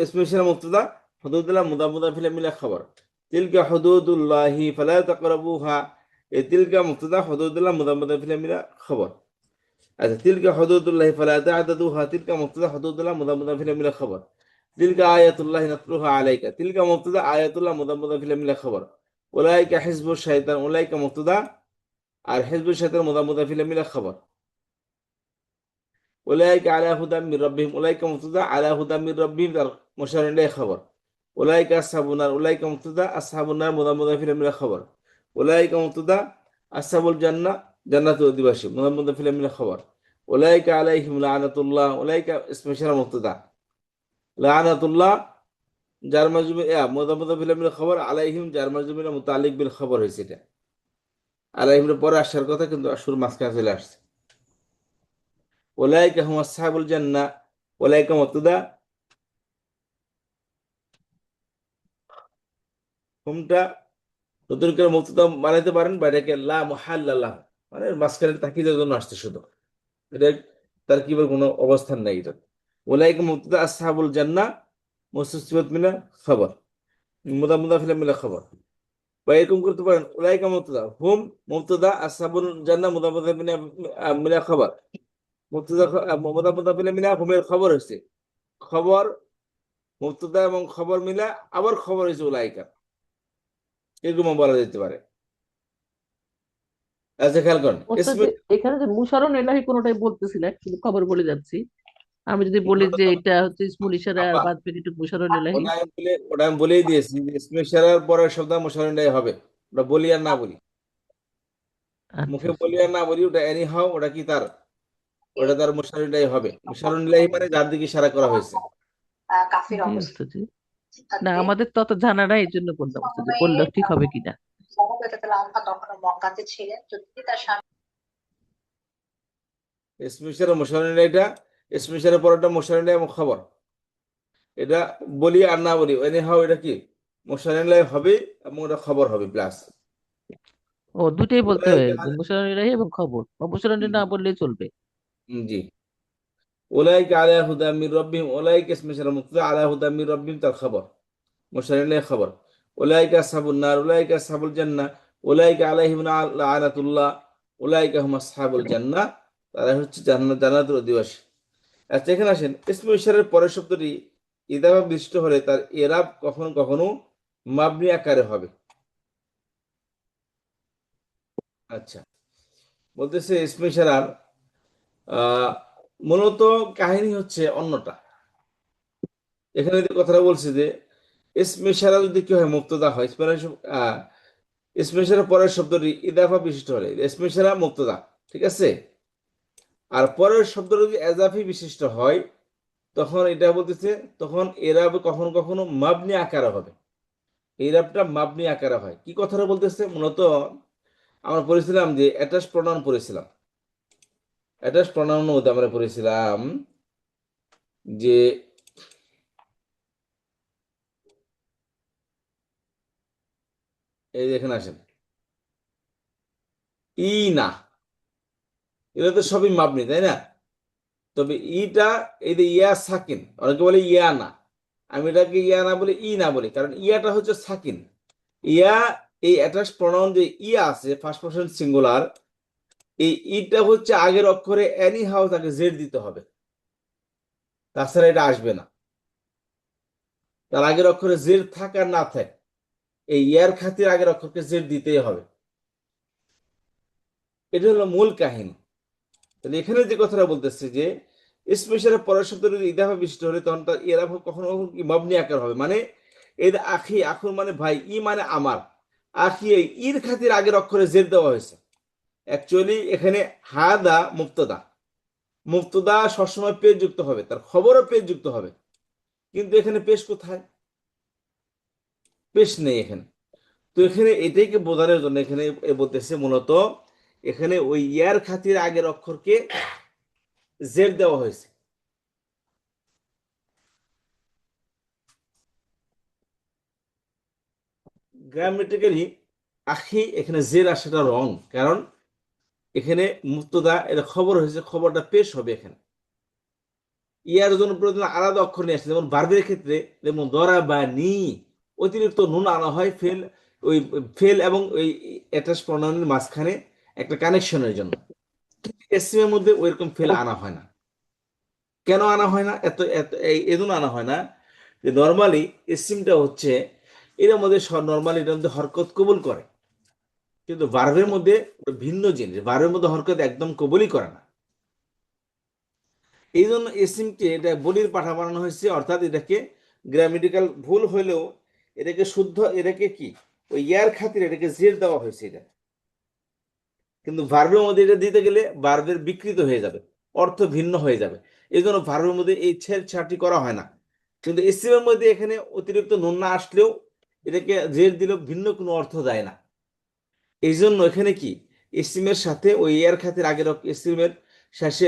স্পেশাল মুবতাদা, হুদুদুল্লাহ মুদাফ মুদাফ ইলাইহি মিলা খবর। তিলকা হুদুদুল্লাহি ফালা তাকরাবুহা, এই তিলকা মুবতাদা, হুদুদুল্লাহ মুদাফ মুদাফ ইলাইহি মিলা খবর। আচ্ছা, তিলকা হুদুদুল্লাহি ফালা তা'তাদুহা, তিলকা মুবতাদা, হুদুদুল্লাহ মুদাফ মুদাফ ইলাইহি মিলা খবর। তিলকা আয়াতুল্লাহি নাতলুহা আলাইকা, তিলকা মুবতাদা, আয়াতুল্লাহ মুদাফ মুদাফ ইলাইহি মিলা খবর। উলাইকা হিজবুশ শাইতান, উলাইকা মুবতাদা আর হিজবুশ শাইতান মুদাফ মুদাফ ইলাইহি মিলা খবর। উলাইকা আলা হুদাম মির রাব্বিহিম, উলাইকা মুবতাদা, আলা হুদাম মির রাব্বিহিম তার মুশার ইলাইহি খবর। উলাইকা আসহাবুন নার, উলাইকা মুবতাদা, আসহাবুন নার মুদাফ মুদাফ ইলাইহি মিলা খবর। উলাইকা মুবতাদা, আসহাবুল জান্নাহ জান্নাতুল অধিবাসী মুদাফ মুদাফ ইলাইহি মিলা খবর। উলাইকা আলাইহিম লানাতুল্লাহ, উলাইকা স্পেশাল মুবতাদা, লানাতুল্লাহ যার মাজমুম মুদাফ মুদাফ ইলাইহি মিলা খবর, আলাইহিম যার মাজমুম মুতাআল্লিক বিল খবর হয়েছে এটা। আলাইহিম পরে আসার কথা কিন্তু শুরু মাঝখানে চলে আসছে। উলাইকা হুম আসহাবুল জান্নাহ, উলাইকা মুবতাদা, হুমটা নতুন করে মুবতাদা বানাইতে পারেন বা এটাকে লা মুহাল্লা লাহু, মানে মাঝখানে তাকিদের জন্য আসছে শুধু, এটা তার কি কোনো অবস্থান নাই এটা। উলাইকা মুবতাদা, আসহাবুল জান্নাহ মুসতাসিবাত মিনা খবর, মুদা মুদাফ ইলাইহি মিনা খবর। বা এরকম করতে পারেন উলাইকা মুবতাদা, হুম মুবতাদা, আসহাবুল জান্নাহ মুদা মুদাফ মিনা মিনা খবর। মুবতাদা মুদা মুদাফ ইলাইহি মিনা হুমের খবর হচ্ছে, খবর মুবতাদা এবং খবর মিলা আবার খবর হয়েছে উলাইকা, এরকম বলা যেতে পারে। আচ্ছা, খেয়াল করেন ওস্তাদ ইসমে, যে এখানে যে মুশাররফ এলাহি কোনোটাই বলতেছি না, শুধু খবর বলে যাচ্ছি। আমি যদি বলি যে এটা হচ্ছে ইসমুল ইশারা আর আপা, বাদ বাকিটুকু মুশাররফ এলাহি। ওটা আমি বলেই দিয়েছি যে ইসমে ইশারার পরের শব্দ মুশাররফ হবে, ওটা বলি আর না বলি, আচ্ছা মুখে আচ্ছা। বলি আর না বলি, ওটা এনি হাও ওটা কি তার, ওটা তার মুশাররফ হবে। মুশাররফ মানে যার দিকে ইশারা করা হয়েছে। জি ওস্তাদ জি। না আমাদের তো অত জানা নাই, এই জন্য বললাম ওস্তাদ, যে বললে ঠিক হবে কিনা। ইসমে ইশারা মুশাররফ, এটা ইসমে ইশারার পরেরটা মুশাররফ এবং খবর, এটা বলি আর না বলি এনি হাও এটা কি মুশাররফ হবে এবং ওটা খবর হবে প্লাস। ও দুটেই বলতে হয়, যে মুশাররফ এলাহি এবং খবর, বা মুশাররফ না বললেই চলবে। জি, উলাইকা আলা হুদা মির রাব্বিহিম, উলাইকা ইসমে ইশারা মুবতাদা, আলা হুদা মির রাব্বিহিম তার খবর, মুশারিনের খবর। উলাইকা আসহাবুন নার, উলাইকা আসহাবুল জান্নাহ, উলাইকা আলাইহিম লাআনাতুল্লাহ, উলাইকা হুম আসহাবুল জান্নাহ, তারা হচ্ছে জান্নাত জান্নাতের অধিবাসী। আচ্ছা, এখানে আসেন ইসমে ইশারার পরের শব্দটি ইদাফা বিশিষ্ট হলে তার এরাব কখনো কখনো মাবনি আকারে হবে। আচ্ছা, বলতেছে ইসমে ইশারার আহ মূলত কাহিনী হচ্ছে অন্যটা। এখানে যে কথাটা বলছে যে ইসমে ইশারা যদি কি হয় মুক্তদা হয়, স্পেশাল পরের শব্দটি ইদাফা বিশিষ্ট হলে স্পেশাল মুক্তদা, ঠিক আছে। আর পরের শব্দ যদি এজাফি বিশিষ্ট হয় তখন এটা বলতেছে, তখন এরাব কখনো কখনো মাবনি আকারে হবে। এরাবটা মাবনি আকারে হয়। কি কথাটা বলতেছে মূলত, আমরা পড়েছিলাম যে অ্যাটাচ প্রনাউন পড়েছিলাম, অ্যাটাচ প্রনাউন মধ্যে আমরা পড়েছিলাম যে এই যে এখানে আসেন ই না, এগুলো তো সবই মাবনি, তাই না? তবে ইটা, এই যে ইয়া সাকিন, অনেকে বলে ইয়া না, আমি এটাকে ইয়া না বলি, ই না বলি, কারণ ইয়াটা হচ্ছে সাকিন। ইয়া, এই অ্যাটাচ প্রনাউন যে ইয়া আছে ফার্স্ট পারসন সিঙ্গুলার, এই ইটা হচ্ছে আগের অক্ষরে এনি হাউ তাকে জেড দিতে হবে, তাছাড়া এটা আসবে না। তার আগের অক্ষরে জেড থাক আর না থাক, এই ইয়ার খাতির আগের অক্ষরকে জেড দিতেই হবে। এটা হলো মূল কাহিনী। তাহলে এখানে যে কথাটা বলতেছে যে স্পেশাল পরের শব্দ যদি ইদাফা বিশিষ্ট হলে তখন তার ইরাফা কখনো কখনো কি মাবনি আকার হবে, মানে এই যে আখি, আখুর মানে ভাই, ই মানে আমার, আখি, এই ইর খাতির আগের অক্ষরে জেড দেওয়া হয়েছে। অ্যাকচুয়ালি এখানে হাদা মুক্তদা, মুক্তদা সবসময় পেজ যুক্ত হবে, তার খবরও পেজ যুক্ত হবে, কিন্তু এখানে পেশ কোথায়? পেশ নেই এখানে। তো এখানে এটাইকে বোঝানোর জন্য এখানে বলতেছে মূলত এখানে ওই ইয়ার খাতির আগের অক্ষরকে জেড দেওয়া হয়েছে। গ্রামেটিক্যালি আখি এখানে জের আসাটা রং, কারণ এখানে মুক্তদা এটা খবর হয়েছে, খবরটা পেশ হবে এখানে। ইয়ার জন্য প্রয়োজন আলাদা অক্ষর নিয়ে আসছে, যেমন ভার্বের ক্ষেত্রে যেমন দরা বা নি অতিরিক্ত নুন আনা হয় ফেল, ওই ফেল এবং ওই অ্যাটাচ প্রনাউনের মাঝখানে একটা কানেকশনের জন্য। এসিমের মধ্যে ওইরকম ফেল আনা হয় না। কেন আনা হয় না? এত এত এই জন্য আনা হয় না যে নর্মালি এসিমটা হচ্ছে এর মধ্যে নর্মালি এটার মধ্যে হরকত কবুল করে, কিন্তু ভার্বের মধ্যে ভিন্ন জিনিস, ভার্বের মধ্যে হরকত একদম কবুলই করে না। এই জন্য এসিমকে এটা বলির পাঠা বানানো হয়েছে, অর্থাৎ এটাকে গ্রামেটিক্যাল ভুল হলেও এটাকে শুদ্ধ, এটাকে কি ওই ইয়ার খাতিরে এটাকে জের দেওয়া হয়েছে এটা, কিন্তু ভার্বের মধ্যে এটা দিতে গেলে ভার্বের বিকৃত হয়ে যাবে, অর্থ ভিন্ন হয়ে যাবে। এই জন্য ভার্বের মধ্যে এই ছেড়ছাড়টি করা হয় না। কিন্তু এসিমের মধ্যে এখানে অতিরিক্ত নুন না আসলেও এটাকে জের দিলেও ভিন্ন কোনো অর্থ দেয় না। এই জন্য এখানে কি ইসিমের সাথে ওই ইয়ার খাতির আগের ইসিমের শেষে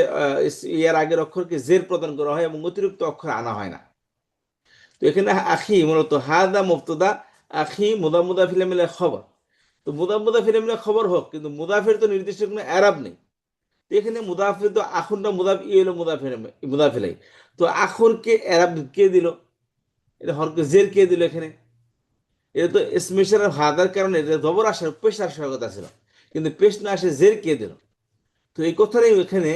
ইয়ার আগের অক্ষরকে জের প্রদান করা হয় এবং অতিরিক্ত অক্ষর আনা হয় না। তো এখানে আখি মূলত হাদা মুবতাদা, আখি মুদা ফিলামিলা খবর। তো মুদা ফিলামিলা খবর হোক, কিন্তু মুদাফের তো নির্দিষ্ট কোনো এরাব নেই। তো এখানে মুদাফের তো আখরটা মুদাফ ই হলো মুদাফিলাই। তো আখরকে এরাব কে দিল? এটা হরকে জের কে দিল এখানে? এটা তো স্মেশার হাদার কারণে এটা জবর আসার পেশ আসার কথা ছিল, কিন্তু পেশ না আসে জের কে দিল। তো এই কথাটাই এখানে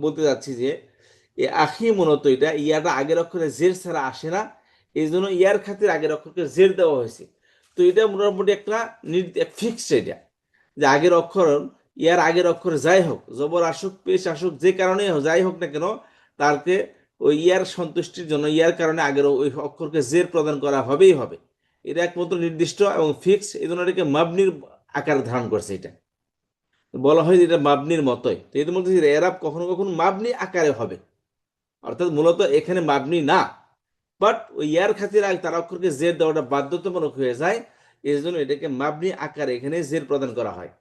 বলতে যাচ্ছি যে এই আখি মূলত এটা ইয়াটা আগের অক্ষরে জের ছাড়া আসে না, এই জন্য ইয়ার খাতির আগের অক্ষরকে জের দেওয়া হয়েছে। তো এটা মোটামুটি একটা ফিক্সড, এটা যে আগের অক্ষর, ইয়ার আগের অক্ষর যাই হোক, জবর আসুক পেশ আসুক, যে কারণে যাই হোক না কেন, তাকে ওই ইয়ার সন্তুষ্টির জন্য ইয়ার কারণে আগের ওই অক্ষরকে জের প্রদান করা হবেই হবে। এটা একমাত্র নির্দিষ্ট এবং ফিক্সড, এই জন্য এটাকে মাবনির আকার ধারণ করছে। এটা বলা হয় যে এটা মাবনির মতোই। তো এর মধ্যে এরাব কখনো কখনো মাবনি আকারে হবে, অর্থাৎ মূলত এখানে মাবনি না, বাট ওই ইয়ার খাতির আগে তার অক্ষরকে জের দেওয়াটা বাধ্যতামূলক হয়ে যায়। এই জন্য এটাকে মাবনি আকারে এখানে জের প্রদান করা হয়।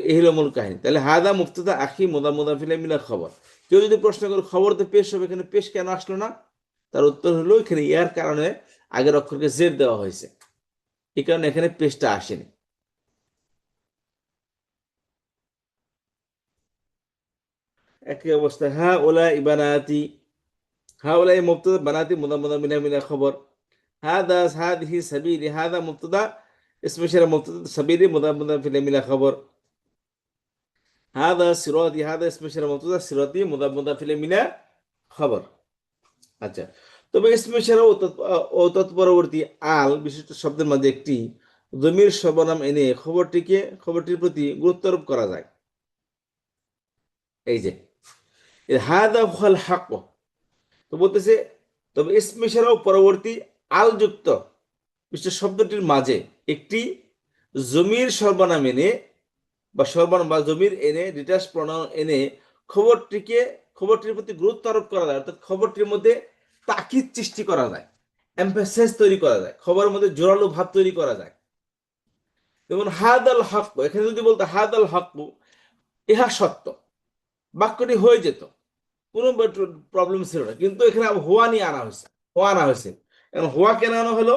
এই হলো মূল কাহিনী। তাহলে হাদা মুফতাদা আখি মুদা ফিলে মিলা খবর। কেউ যদি প্রশ্ন করে খবর তো পেশ হবে, এখানে পেশ কেন আসলো না? তার উত্তর হলো এখানে ইয়ার কারণে আগের অক্ষরকে জের দেওয়া হয়েছে, এই কারণে এখানে পেশটা আসেনি। একই অবস্থা হ্যাঁ ওলা ইবানাতি, হ্যাঁ ওলা মুবতাদা বানাতি মুদা মিলা খবর। হাদা হাদিহি সাবিলি, হাদা মুবতাদা ইসমে ইশারা মুবতাদা, সাবিলি মুদা ফিলে মিলা খবর। হাদা সিরাতি, হাদা ইসমে ইশারা মুবতাদা, সিরাতি মুদা ফিলে মিলা খবর। আচ্ছা, তবে ইসমে ইশারা ও তৎপরবর্তী আল বিশিষ্ট শব্দের মাঝে একটি জমির সর্বনাম এনে খবরটির প্রতি গুরুত্ব আরোপ করা যায়। এই যে হাদা হুয়াল হাক, তো বলতেছে তবে ইসমে ইশারা ও পরবর্তী আল যুক্ত বিশিষ্ট শব্দটির মাঝে একটি জমির সর্বনাম এনে বা সর্বনাম বা জমির এনে ডিটাচ প্রনাউন এনে খবরটির প্রতি গুরুত্ব আরোপ করা যায়, অর্থাৎ খবরটির মধ্যে তাকিদ সৃষ্টি করা যায়, এমফাসিস তৈরি করা যায়, খবরের মধ্যে জোরালো ভাব তৈরি করা যায়। যেমন হাদাল হক, এখানে যদি বলতো হাদাল হক, ইহা সত্য, বাক্যটি হয়ে যেত, কোনো প্রবলেম ছিল না। কিন্তু এখানে হোয়া নিয়ে আনা হয়েছে, হোয়া আনা হয়েছে। এখন হোয়া কেন আনা হলো?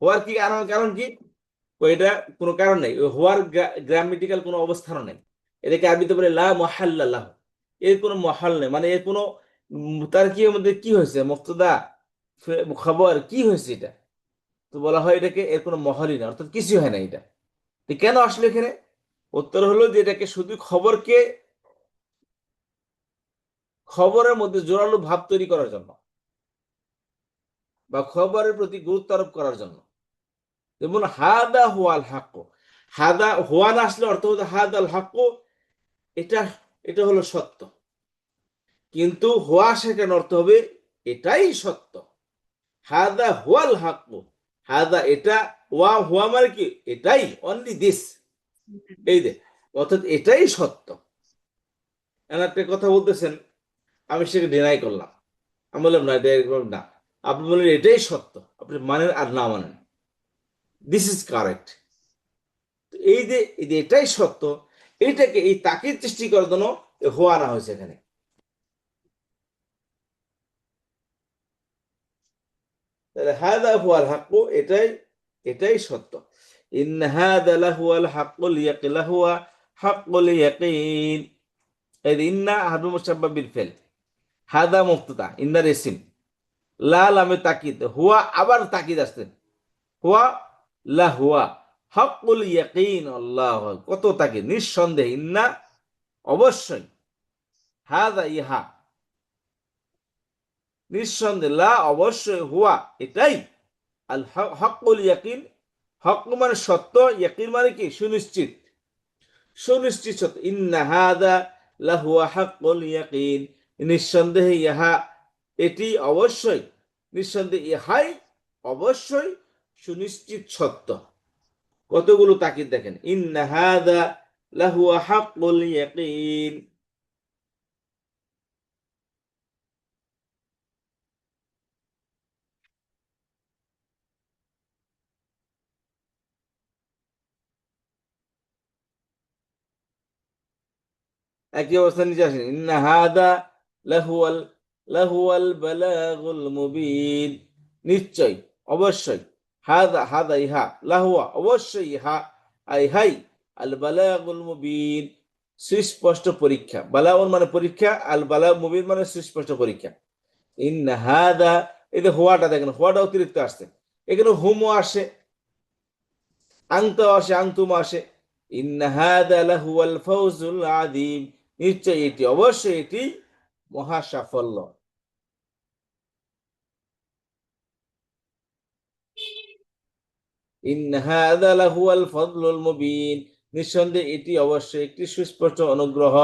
হোয়ার কি আনার কারণ কি? এটা কোনো কারণ নেই, ওই হোয়ার গ্রামেটিক্যাল কোনো অবস্থানও নেই। এটাকে আরবিতে বলে লা মহাল্লা লাহ, এর কোনো মহাল নেই, মানে এর কোনো তার কি মধ্যে কি হয়েছে, মুক্তদা খবর কি হয়েছে এটা? তো বলা হয় এটাকে এর কোনো মহলই না, অর্থাৎ কিছু হয় না এটা। তো কেন আসলে এখানে? উত্তর হলো যে এটাকে শুধু খবরের মধ্যে জোরালো ভাব তৈরি করার জন্য বা খবরের প্রতি গুরুত্ব আরোপ করার জন্য। যেমন হাদা হুয়াল হাক্ক, হাদা হুয়া না আসলে অর্থ হতো হাদাল হাক্ক, এটা এটা হলো সত্য, কিন্তু হুয়া সেখানে অর্থ হবে এটাই সত্য। হাদা হুয়াল হাক্ক, হাদা এটা, ওয়া হুয়া মানে কি এটাই, অনলি দিস, এই যে, অর্থাৎ এটাই সত্য। একটা কথা বলতেছেন, আমি সেটাকে ডিনাই করলাম, আমি বললাম না এটা এরকম না, আপনি বললেন এটাই সত্য, আপনি মানেন আর না মানেন, দিস ইজ কারেক্ট। এই যে এটাই সত্য, এইটাকে এই তাকিদ সৃষ্টি করার জন্য হওয়া আনা হয়েছে এখানে। তাহলে হাদা হুয়াল হাক্কু, এটাই এটাই সত্য। ইন হাদা লাহুয়াল হাক্কুল ইয়াকিন। এই যে ইন্না হারফুল মুশাব্বাহ বিল ফিল, হাদা মুবতাদা, ইন্নার ইসম, লা লামে তাকিদ, হুয়া আবার তাকিদ আসছে, হুয়া লাহুয়া হাক্কুল ইয়াকিন। আল্লাহ, কত তাকিদ, নিঃসন্দেহে, ইন্না অবশ্যই, হাদা ইহা নিঃসন্দেহে, লা অবশ্যই, হুয়া এটাই, আল হাক্কুল ইয়াকিন, হক মানে সত্য, ইয়াকিন মানে কি সুনিশ্চিত, সুনিশ্চিত সত্য। ইন্না হাদা লাহুয়া হাক্কুল ইয়াকিন, নিঃসন্দেহে ইহা এটি অবশ্যই, নিঃসন্দেহে ইহাই অবশ্যই সুনিশ্চিত সত্য। কতগুলো তাকিদ দেখেন, ইন্না হাদা লাহুয়া হাক্কুল ইয়াকিন। একই অবস্থা নিচে আসেন, ইন্না হাদা লাহুয়াল লাহুয়াল বালাগুল মুবিন, নিশ্চয় অবশ্যই, হাদা হাদা ইহা, লাহুয়া অবশ্যই, ইহা আই হাই, আল বালাগুল মুবিন সুস্পষ্ট পরীক্ষা, বালাগুল মানে পরীক্ষা, আল বালাগ মুবিন মানে সুস্পষ্ট পরীক্ষা। ইন্না হাদা, এই যে হুয়াটা দেখেন, হুয়াটা অতিরিক্ত আসছে, এখানে হুমও আসে, আংতাও আসে, আংতুম আসে। ইন্না হাদা লাহুয়াল ফাউজুল আযীম, নিশ্চয়ই এটি, অবশ্যই এটি মহা সাফল্য। ইন্না হাদা লাহুয়াল ফাদলুল মুবিন, নিঃসন্দেহে এটি অবশ্যই একটি সুস্পষ্ট অনুগ্রহ।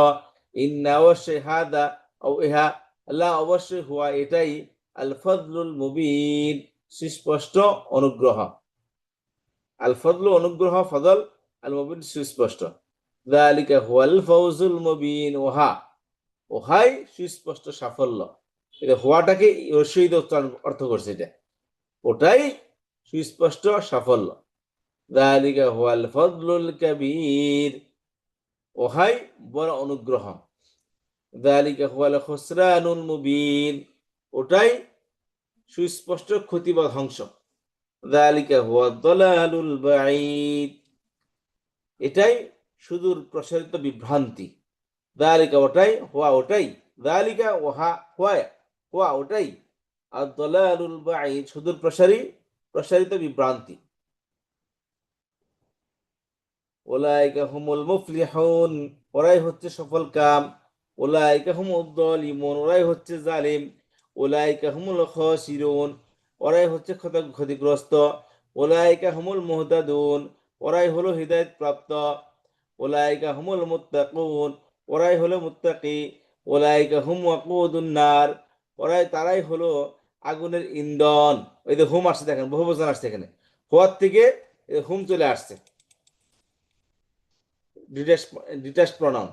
ইন্না অবশ্যই, হাদা ও ইহা, লা অবশ্যই, হুয়া এটাই, আল ফাদলুল মুবিন সুস্পষ্ট অনুগ্রহ। আল ফদলু অনুগ্রহ, ফদল, আল মুবিন সুস্পষ্ট। যালিকা হুয়াল ফাউজুল মুবিন, ওহা ওহাই সুস্পষ্ট সাফল্য। এটা হওয়াটাকে রশিদ অর্থ করছে, এটা ওটাই সুস্পষ্ট সাফল্য। যালিকা হুয়াল ফদলুল কাবীর, ওহাই বড় অনুগ্রহ। যালিকা হুয়াল খুসরানুল মুবিন, ওটাই সুস্পষ্ট ক্ষতি বা ধ্বংস। যালিকা হুয়াদ দালালুল বাঈদ, এটাই সুদূর প্রসারিত বিভ্রান্তি। দালিকা ওটাই, হুয়া ওটাই, দালিকা ওহা হুয়া, হুয়া ওটাই, আর দলালুল বাঈদ সুদূর প্রসারিত বিভ্রান্তি। উলাইকা হুমুল মুফলিহুন, ওরাই হচ্ছে সফল কাম। উলাইকা হুমুদ যালিমুন, ওরাই হচ্ছে জালিম। উলাইকা হুমুল খাসিরুন, ওরাই হচ্ছে ক্ষতিগ্রস্ত। উলাইকা হুমুল মুহতাদুন, ওরাই হলো হিদায়াত প্রাপ্ত। উলাইকা হুমুল মুত্তাকুন, ওরাই হলো মুত্তাকি। উলাইকা হুম ওয়াকুদুন নার, তারাই হলো আগুনের ইন্ধন। এই যে হুম আসছে দেখেন, বহু বচন আসছে এখানে, হওয়ার থেকে হুম চলে আসছে, ডিটাচড প্রনাউন।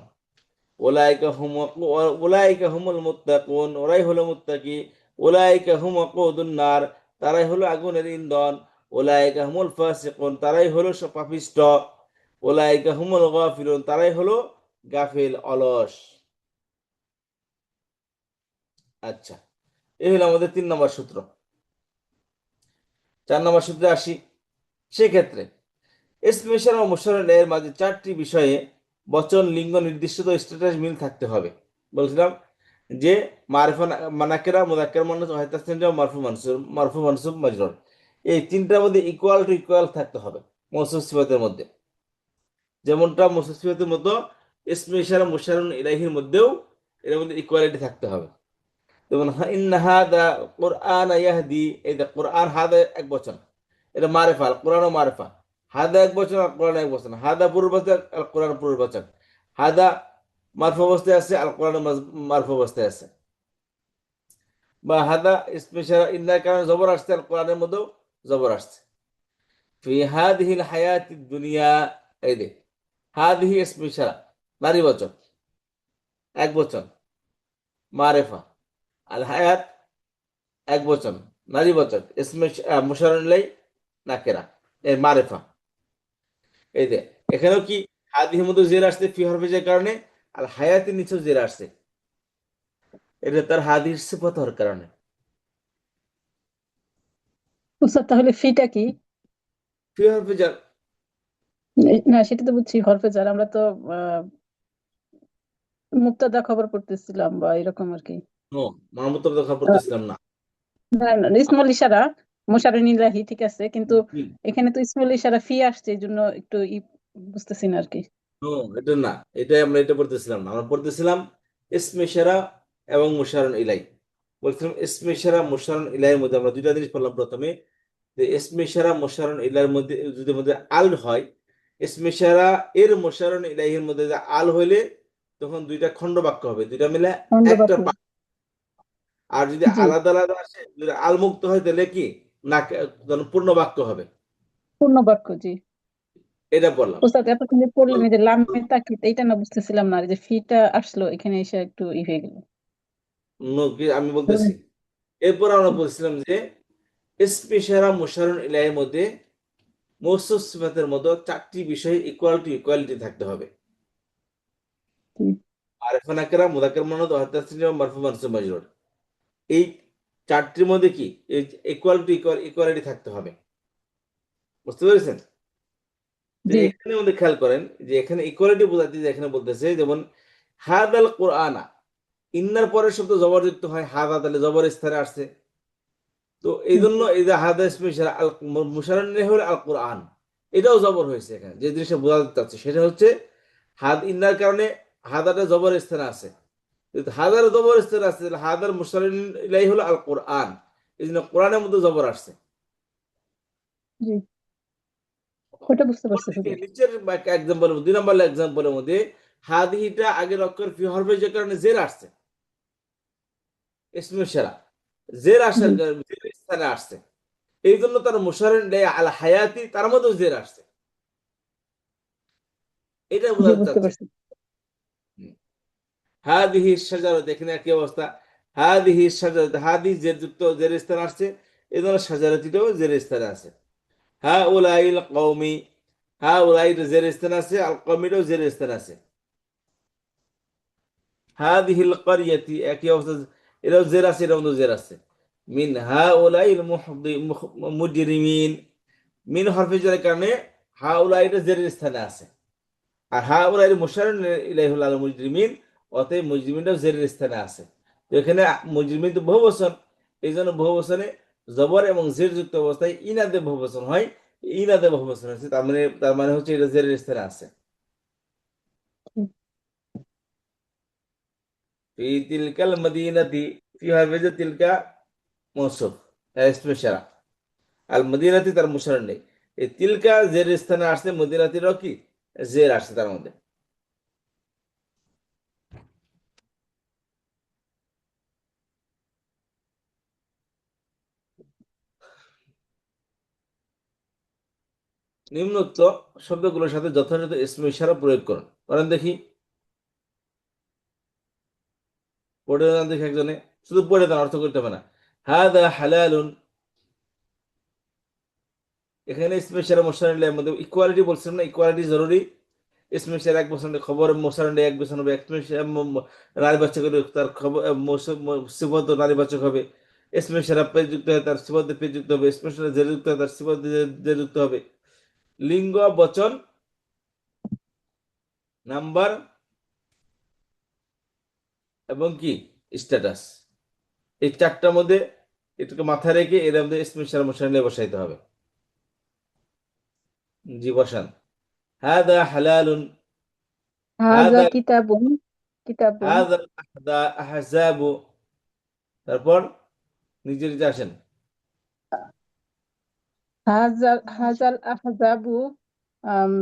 উলাইকা হুমুল মুত্তাকুন, ওরাই হলো মুত্তাকি। উলাইকা হুম ওয়াকুদুন নার, তারাই হলো আগুনের ইন্ধন। উলাইকা হুমুল ফাসিকুন, তারাই হলো সব পাপিষ্ঠ। উলাইকা হুমুল গাফিলুন, তারাই হলো গাফিল, অলস। আচ্ছা, এই হলো আমাদের 3 নম্বর সূত্র। 4 নম্বর সূত্রে আসি। সেক্ষেত্রে স্পেশাল ও মুশাররফ এর মাঝে 4টি বিষয়ে বচন, লিঙ্গ, নির্দিষ্ট স্ট্যাটাস মিল থাকতে হবে। বলছিলাম যে মারিফা, নাকেরা, মুযাক্কার মুআন্নাস, ওয়াহিদ তাসনিয়া, মারফু মানসুব মাজরুর, এই 3টার মধ্যে ইকুয়াল টু ইকুয়াল থাকতে হবে মওসুফ সিফাতের মধ্যে। যেমনটা মওসুফ সিফাতের মতো স্পেশাল মুশাররফ ইলাইহির মধ্যেও এর মধ্যে ইকুয়ালিটি থাকতে হবে। যেমন ইন্না হাদা কোরআন ইয়াহদি, এই যে কোরআন, হাদা এক বচন, এটা মারিফা, আল কোরআনও মারিফা। হাদা এক বচন, আল কোরআন এক বচন। হাদা পূর্ববাচক, আল কোরআন পূর্ববাচক। হাদা মারফু অবস্থায় আছে, আল কোরআন মারফু অবস্থায় আছে। বা হাদা স্পেশাল, ইন্নার কারণে জবর আসছে, আল কোরআনের মধ্যেও জবর আসছে। ফি হাদিহিল হায়াতিদ দুনিয়া, এই যে হাদিহি স্পেশাল নারীবাচক এক বচন, মারিফা। আল হায়াত এক বচন, নারীবাচক, ইসমে মুশাররফ ইলাইহি নাকেরা, এর মারিফা। এই যে এখানেও কি হাদির মধ্যে জের আসছে ফি হরফেজের কারণে, আর হায়াতের নিচেও জের আসছে, এটা তার হাদির সিফাত হওয়ার কারণে। স্যার তাহলে ফিটা কি? ফি হরফে জার। না, সেটা তো বুঝছি, হরফে জার। আমরা তো আহ মুক্তাদা খবর পড়তেছিলাম বা এরকম আর কি। নো, মাহমুদ তো কথা আহ, পড়তেছিলাম না। না, না, ইসমুল ইশারা মুশারুন ইলাহি ঠিক আছে, কিন্তু জি। এখানে তো ইসমুল ইশারা ফি আসছে, এই জন্য একটু বুঝতেছি না আর কি। নো, এটা না, এটাই আমরা এটা পড়তেছিলাম না, আমরা পড়তেছিলাম ইসমে ইশারা এবং মুশারুন ইলাই। বলছিলাম ইসমে ইশারা মুশারুন ইলাইয়ের মধ্যে আমরা দুইটা জিনিস পড়লাম প্রথমে, যে ইসমে ইশারা মুশারুন ইলাইয়ের মধ্যে যদি মধ্যে আল হয়, ইসমে ইশারা এর মুশারুন ইলাইহির মধ্যে যে আল হইলে তখন দুইটা খণ্ড বাক্য হবে, দুইটা মিলে একটা খন্ডবাক্য। আর যদি জি, আলাদা আলাদা আসে, যদি আল মুক্ত হয় তাহলে কি না, তখন পূর্ণ বাক্য হবে। পূর্ণবাক্য। জি। এটা বললাম। ওস্তাদ এতক্ষণ যে পড়লেন এই যে লামে তাকিদ, এইটা না বুঝতেছিলাম না, আর এই যে ফিটা আসলো এখানে এসে একটু হয়ে গেল। আমি বলতেছি, এরপর আমরা বলছিলাম যে ইসমে ইশারা মুশারুন ইলাইহির মধ্যে মওসুফ সিফাতের মতো চারটি বিষয়ে ইকুয়ালিটি থাকতে হবে। জি, আরেফা নাকেরা, মুযাক্কার মুআন্নাথ, ওয়া তাসনিয়া, মারফু মানসুব মাজরুর, এই চারটির মধ্যে কি এই ইকুয়ালিটি থাকতে হবে। বুঝতে পেরেছেন? তো জি, এখানে আমাদের খেয়াল করেন যে এখানে ইকুয়ালিটি বোঝাতে যে এখানে বলতেছে, যেমন হাদাল কোরআনা, ইন্নার পরের শব্দ জবরযুক্ত হয়, হাদা তাহলে জবর স্থানে আসছে। তো এই জি, জন্য এই যে হাদা স্পেশাল আল মুশাররফ হল আল কোরআন, এটাও জবর হয়েছে। এখানে যে জিনিসটা বোঝাতে চাচ্ছে সেটা হচ্ছে হাদ ইন্নার কারণে হাদাটা জবর স্থানে আছে। যদি হাদার জবর স্থানে আছে তাহলে হাদার মুশাররফ ইলাইহি হলো আল কোরআন, এই জন্য কোরআনের মধ্যে জবর আসছে। জি, ওটা বুঝতে পারছি হুজুর। নিচের এক্সাম্পল, 2 নম্বর এক্সাম্পলের মধ্যে হাদিহিটা আগের অক্ষর ফি হরফে যে কারণে জের আসছে, ইসমে ইশারা জের আসার জি, কারণে জের স্থানে আসছে, এই জন্য তার মুশাররফ আল হায়াতি তার মধ্যেও জের আসছে। এটা জি, বোঝাতে বুঝতে চাচ্ছে। পারছি। হাদিহি শাজারাত, দেখেন একই অবস্থা, হাদিহি শাজারাত, হাদি জের যুক্ত জের স্থানে আসছে, এই জন্য শাজারাতিটাও জের স্থানে আছে। হা উলাইল কওমি, হা উলাইল জের স্থানে আছে, আল কওমিটাও জের স্থানে আছে। হাদিহিল ক্বরিয়াতি একই অবস্থা, এটাও জের আছে, এটাও জের আছে। মিন হা উলাইল মুজরিমিন, মিন হরফে জারের কারণে হা উলাইটা জের স্থানে আছে, আর হা উলাইল মুশাররফ ইলাইহি আল মুজরিমিন, অতএব মুজরিমিনটাও জেরের স্থানে আছে। তো এখানে মুজরিমিন তো বহুবচন, এই জন্য বহুবচনে জবর এবং জের যুক্ত অবস্থায় ইনাদে বহুবচন হয়, ইনাদে বহুবচন হচ্ছে, তার মানে হচ্ছে এটা জেরের স্থানে আছে। ফি তিলকাল মদিনাতি, ফি হবে যে তিলকা মৌসুফ ইসমে ইশারা, আল মদিনাতি তার মুশাররফ নেই, এই তিলকা জের স্থানে আসছে, মদিনাতিরও কি জের আসছে তার মধ্যে। নিম্নোক্ত শব্দগুলোর সাথে যথাযথ ইসমে ইশারা প্রয়োগ করুন, করেন দেখি। পড়ে দেন দেখি একজনে, শুধু পড়ে দেন, অর্থ করতে হবে না। হাদা হালালুন, এখানে ইসমে ইশারা মুশাররফের মধ্যে ইকুয়ালিটি বলছিলাম না, ইকুয়ালিটি জরুরি। ইসমে ইশারা এক বছর খবর, মুশাররফ এক বছর হবে, নারীবাচক হলে তার খবর সিফত নারীবাচক হবে। ইসমে ইশারা পেজ যুক্ত হয় তার সিফতে পেজ যুক্ত হবে, ইসমে ইশারা জের যুক্ত হয় তার সিফতে জের যুক্ত হবে। লিঙ্গ, বচন, নাম্বার এবং কি স্ট্যাটাস, এই চারটার মধ্যে এটাকে মাথায় রেখে এর মধ্যে ইসমে ইশারা মুশাররফ বসাইতে হবে। জি, বসান। হাদা হালালুন, হাযা হাদা কিতাবুন, কিতাবুন। হাদা আহজাবু, তারপর নিজে নিজে আসেন। হাজাল আহজাবু, আম,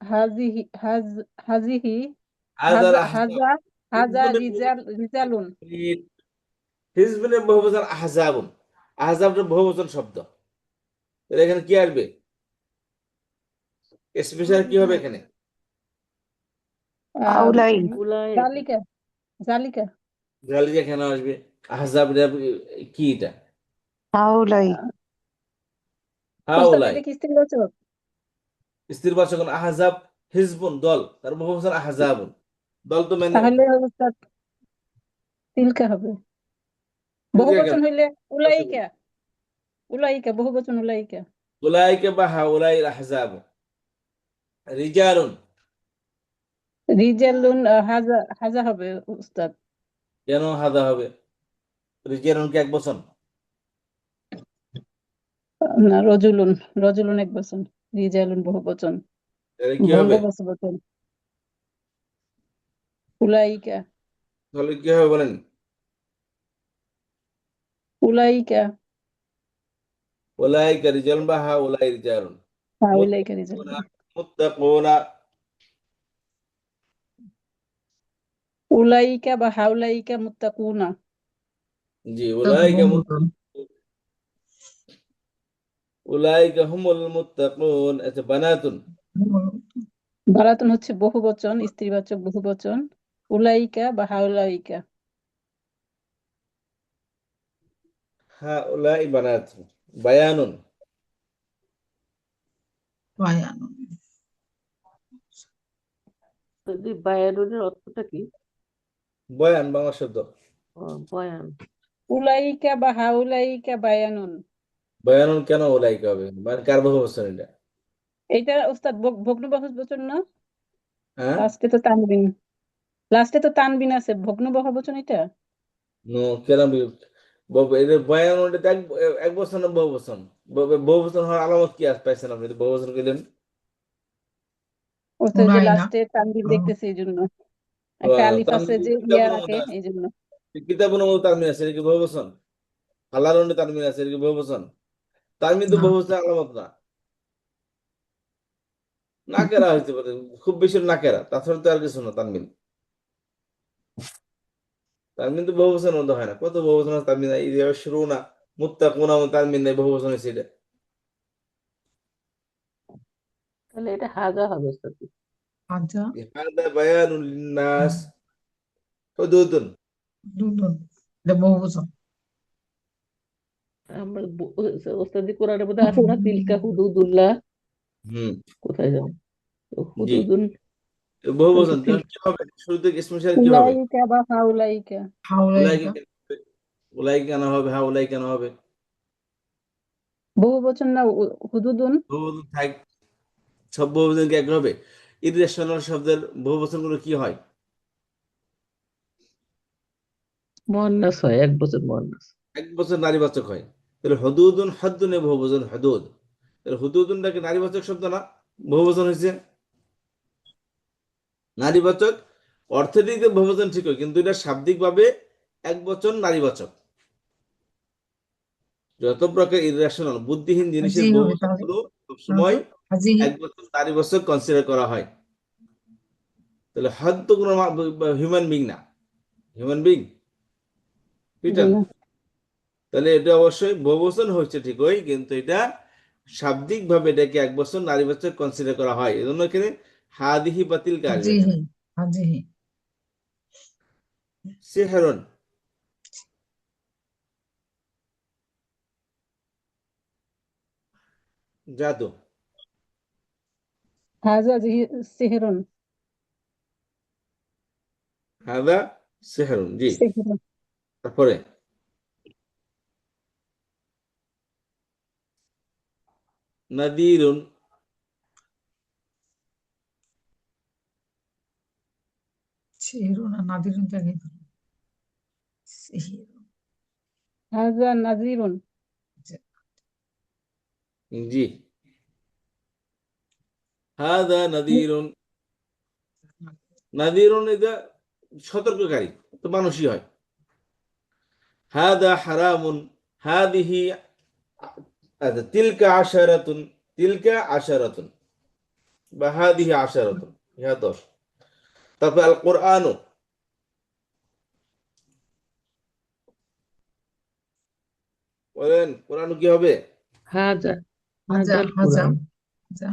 হাজিহি, হাজিহি, হাদার আহজাব, হাজা, হাজা হিজবুনের রিজালুন। হিজবুনের বহুবচন আহজাবুন, আহজাবটা বহুবচন শব্দ, তাহলে এখানে কি আসবে, স্পেশাল কি হবে এখানে? আম, হাউলাই, উলায়, জালিকা, জালিকা। গালিজা কেন আসবে? আহজাব কি এটা? হাউলাই, আহ, ওস্তাদ হাউলাই এটা কি স্ত্রীবাচক? স্ত্রীর বাচক, আহজাব হিজবুন দল, তার বহুবচন আহজাবুন, দল তো মেনে তাহলে ওস্তাদ তিলকা হবে। কেন? বহুবচন হইলে উলাইকা, উলাইকা বহুবচন উলাইকা। উলাইকা বা হাউলাইল আহজাব রিজালুন, রিজালুন হাজা হাজা হবে উস্তাদ। কেন হাদা হবে? রিজালুন কি এক বচন? না, রজুলুন, রজুলুন এক বচন, রিজালুন বহু বচন, তাহলে কি ভঙ্গ হবে? বচন। উলাইকা, তাহলে কি হবে বলেন? উলাইকা, উলাইকা রিজালুন বা হাউলাই রিজালুন হ্যাঁ উলাইকা মুত্তাকুনা, রিজালুন। মুত্তাকুনা, উলাইকা বা হাউলাইকা মুত্তাকুনা। জি উলাইকা বহুবচন। উলাইকা হুমুল মুত্তাকুন। আচ্ছা বানাতুন, বারাতুন হচ্ছে বহু বচন, স্ত্রীবাচক বহু বচন। উলাইকা বা হাউলাইকা। হাউলাই বানাতুন। বায়ানুন, বায়ানুন। তো যে বায়ানুনের অর্থটা কি? বয়ান বাংলা শব্দ। বয়ান। উলাইকা বা হাউলাইকা বায়ানুন। বয়ানুন কেন উলাইকা হবে? মানে কার বহু বচন এটা? এটা উস্তাদ ভগ্নবহুল বচন না? হ্যাঁ, লাস্টে তো তানবিন, লাস্টে তো তানবিন আছে, ভগ্নবহ বচন এটা। নো কেন এটা বয়ানুন, এটা তো এক বচন না বহু বচন? বহু বচন হওয়ার আলামত কি আছে পাইছেন আপনি? বহু বচন গেলেন ওতে যে উনাইনা। লাস্টে তানবিন ও, দেখতেছি এই জন্য, একটা আলিফ আছে যে কিতাব ইয়া রাখে অনুমোদন আছে, এই জন্য। কিতাব অনুমোদন তানমিন আছে, এটা কি বহু বচন? হালালুন তানমিন আছে, এটা কি বহু বচন? তানমিন তো না। বহু বচনের আলামত না। নাকেরা হইতে পারে, খুব বেশি নাকেরা, তাছাড়া তো আর কিছু না তানমিন। তানমিন তো বহু বচনের মধ্যে হয় না। কত বহু বচন আছে তানমিন নাই, এই শুরু না মুত্তাকুনা তানমিন নাই, বহু বচন হয়েছে এটা। তাহলে এটা হাজা হবে উস্তাদ। হাজা। হাদা বায়ানুল লিন্নাস হুদুদুন। দুদুন। এটা বহুবচন। আমরা ওস্তাদি কোরআনের মধ্যে আছে না, তিলকা হুদুদুল্লাহ, হুম, কোথায় যাবে? তো জি হুদুদুন, বহু তাহলে তো বচন, তিল তাহলে কি হবে? শুরুতে ইসমে ইশারা কি হবে? উলাইকা বা হাউলাইকা। উলাইকা হাওলাইকা। কেন হবে? উলাই কেন হবে? হা উলাই কেন হবে? বহু বচন না, হুদুদুন। বহু বচন থাক, সব বহু বচন কি এক হবে? ইররেশনাল শব্দের বহু বচন গুলো কি হয়? মুয়ান্নাস হয়, এক বছর মুয়ান্নাস। এক বছর নারীবাচক হয়। তাহলে হদুদুন হদ্দুনে বহু বচন হদুদ, তাহলে হুদুদুনটা কি নারীবাচক শব্দ না? বহু বচন হয়েছে নারীবাচক। অর্থের দিক দিয়ে বহু বচন ঠিক হয়, কিন্তু এটা শাব্দিক ভাবে এক বচন নারীবাচক। যত প্রকার ইরেশনাল বুদ্ধিহীন হাজি জিনিসের বহু হবে বচন তাহলে। গুলো না তো। সবসময় হাজি। এক বচন নারীবাচক কনসিডার করা হয়। তাহলে হদ তো কোনো হিউম্যান বিং না, হিউম্যান বিং জি পিটান। না। তাহলে এটা অবশ্যই বহু বচন হয়েছে ঠিকই, কিন্তু এটা শাব্দিক ভাবে এটাকে এক বছর নারীবাচক কনসিডার করা হয়, এজন্য এখানে হাদিহি বাতিল আসবে এখানে। হাজিহি। হাজিহি। সিহরুন, জাদু। হাজা সিহরুন। হাদা সিহরুন, জি। সিহরুন। তারপরে নাদিরুন, সিহিরুন আর নাদিরুন তো একই ধরনের। সিহিরুন। হাজা নাজিরুন। জি। হাদা নাদিরুন, নাদিরুন এটা সতর্ককারী, তো মানুষই হয়। হাদা হারামুন, হাদিহি, আচ্ছা তিলকা আশারাতুন, তিলকা আশারাতুন বা হাদিহি আশারাতুন, ইহা 10। তারপর আল কোরআনও, বলেন কোরআন কি হবে? হাজা, হাজা। হাজাল হাজা। কোরআন। হাজা।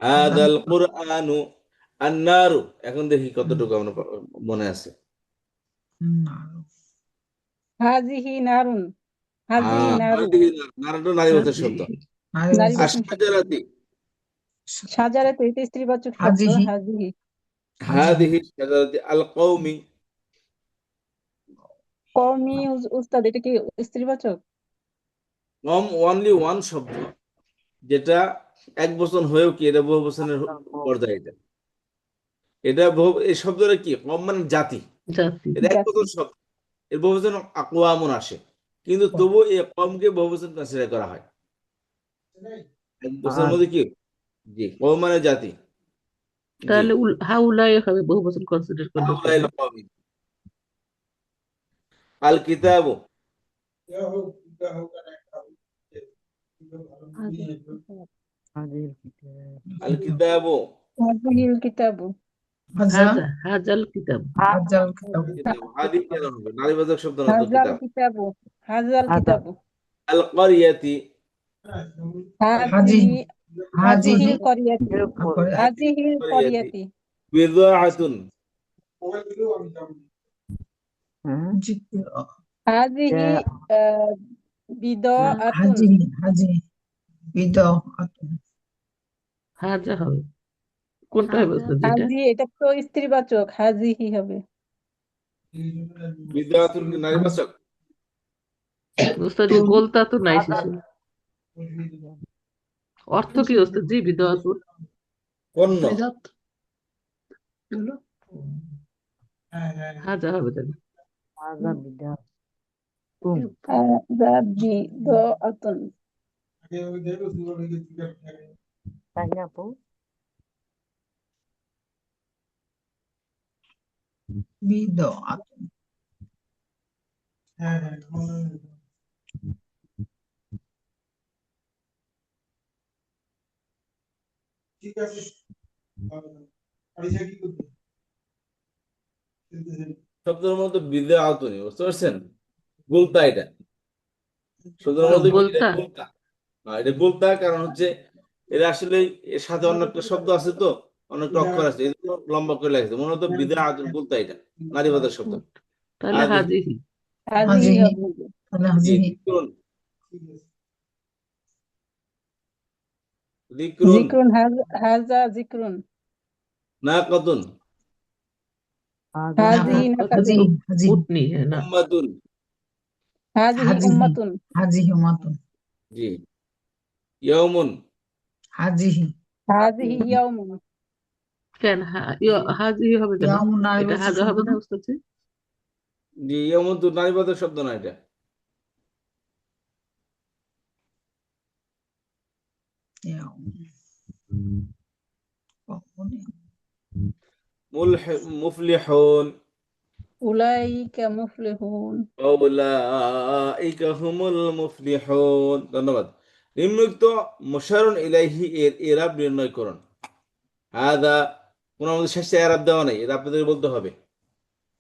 হাজাল আদাল কোরআন। কোরআনু আন্নারু। এখন দেখি কতটুকু আমরা মনে আছে। না। হাজিহি নারুন। হাজিহি হ্যাঁ, নারু। হাদিহি নারুটা নারীবাচক শব্দ। হাজিহি, নারীবাচক। নারীবাচক শব্দ। আশাজারাতি, সাজারে তো এটা স্ত্রীবাচক শব্দ, হাজিহি। হাজিহি। হাজিহি। হাদিহি শাজারাতি আল কওমি। কওমি উস্তাদ, এটা কি স্ত্রীবাচক? কম অনলি ওয়ান শব্দ, যেটা এক বচন হয়েও কি এটা বহু বচনের পর্যায়ে এটা এটা এই শব্দটা কি কম মানে জাতি, জাতি। এটা এক জাতি। বচন শব্দ, এর বহুবচন আকওয়ামুন আসে, কিন্তু তবু এই কমকে বহুবচন কনসিডার করা হয়। এক বচনের মধ্যে কি, জি কম মানে জাতি। জি তাহলে হাউলাই হবে বহু বছর কনসিডার করলে হাউলাই কওমি। আল কিতাবু, আল কিতাবু, হাযিহিল কিতাবু। হাজা হাজাল কিতাব। হাজাল কিতাব কিতাব হাদি কেন হবে, নারীবাচক শব্দ না তো হাযাল কিতাব। কিতাবু। হাযাল কিতাবু। আল কারিয়াতি, হাজিহি হাযিহি হাজিহি হাযিহিল করিয়াতি। তারপরে হাযিহিল কারিয়াতি করিয়াতি। বিদআতুন, জিকির হাযিহি বিদআতুন। হাজিহি হাজি বিদাও হাজা হবে, কোনটা হবে ওস্তাদ যেটা? হাজি এটা তো স্ত্রীবাচক, হাযিহি হবে। বিদআতুন কি নারীবাচক? ওস্তাদ যে গোলতা তো নাই শেষে, অর্থ কি ওস্তাদ জি বিদআতুন? পণ্য, হাজা হবে তাহলে। হাযা বিদআতুন। বিদাও শব্দের মধ্যে বিদআতুন, বুঝতে পারছেন? গুলতা এটা শব্দের মধ্যে কি, এটা গোলতা। গুলতা। এটা গুলতা কারণ হচ্ছে এটা আসলে এর সাথে অন্য একটা শব্দ আছে, তো অন্য একটা অক্ষর আছে, এই জন্য লম্বা করে লাগছে, মূলত বিদআতুন গুলতা এটা নারীবাচক শব্দ। তাহলে আদি হাজিহি। হাযিহি হাজিহি হবে। তাহলে হাজিহি যিকরুন, যিকরুন যিকরুন। হাযা যিকরুন। নাকাতুন, হাযিহি অর্থাৎ নাকাতুন। হাজিহি উটনি, হ্যাঁ না। উম্মাতুন, হাযিহি হাজিহি উম্মাতুন। হাজিহি উম্মাতুন জি ইয়াউমুন, হাজিহি হাযিহি ইয়াউমুন। কেন হাজিহি হবে কেন? ইয়াউমুন এটা নারীবাচক হাজা শব্দ হবে না না ওস্তাদ জি? জি ইয়াউমুন তো নারীবাচক শব্দ না এটা। ইয়াউমুন কখনই মুফলিহুন, উলাইকা মুফলিহুন। উলাইকা হুমুল মুফলিহুন। ধন্যবাদ। নিম্নলিখিত মুশারুন ইলাইহি এর ইরাব নির্ণয় করুন। হাদা, কোন আমাদের শেষে ইরাব দেওয়া নেই, এটা আপনাদের বলতে হবে।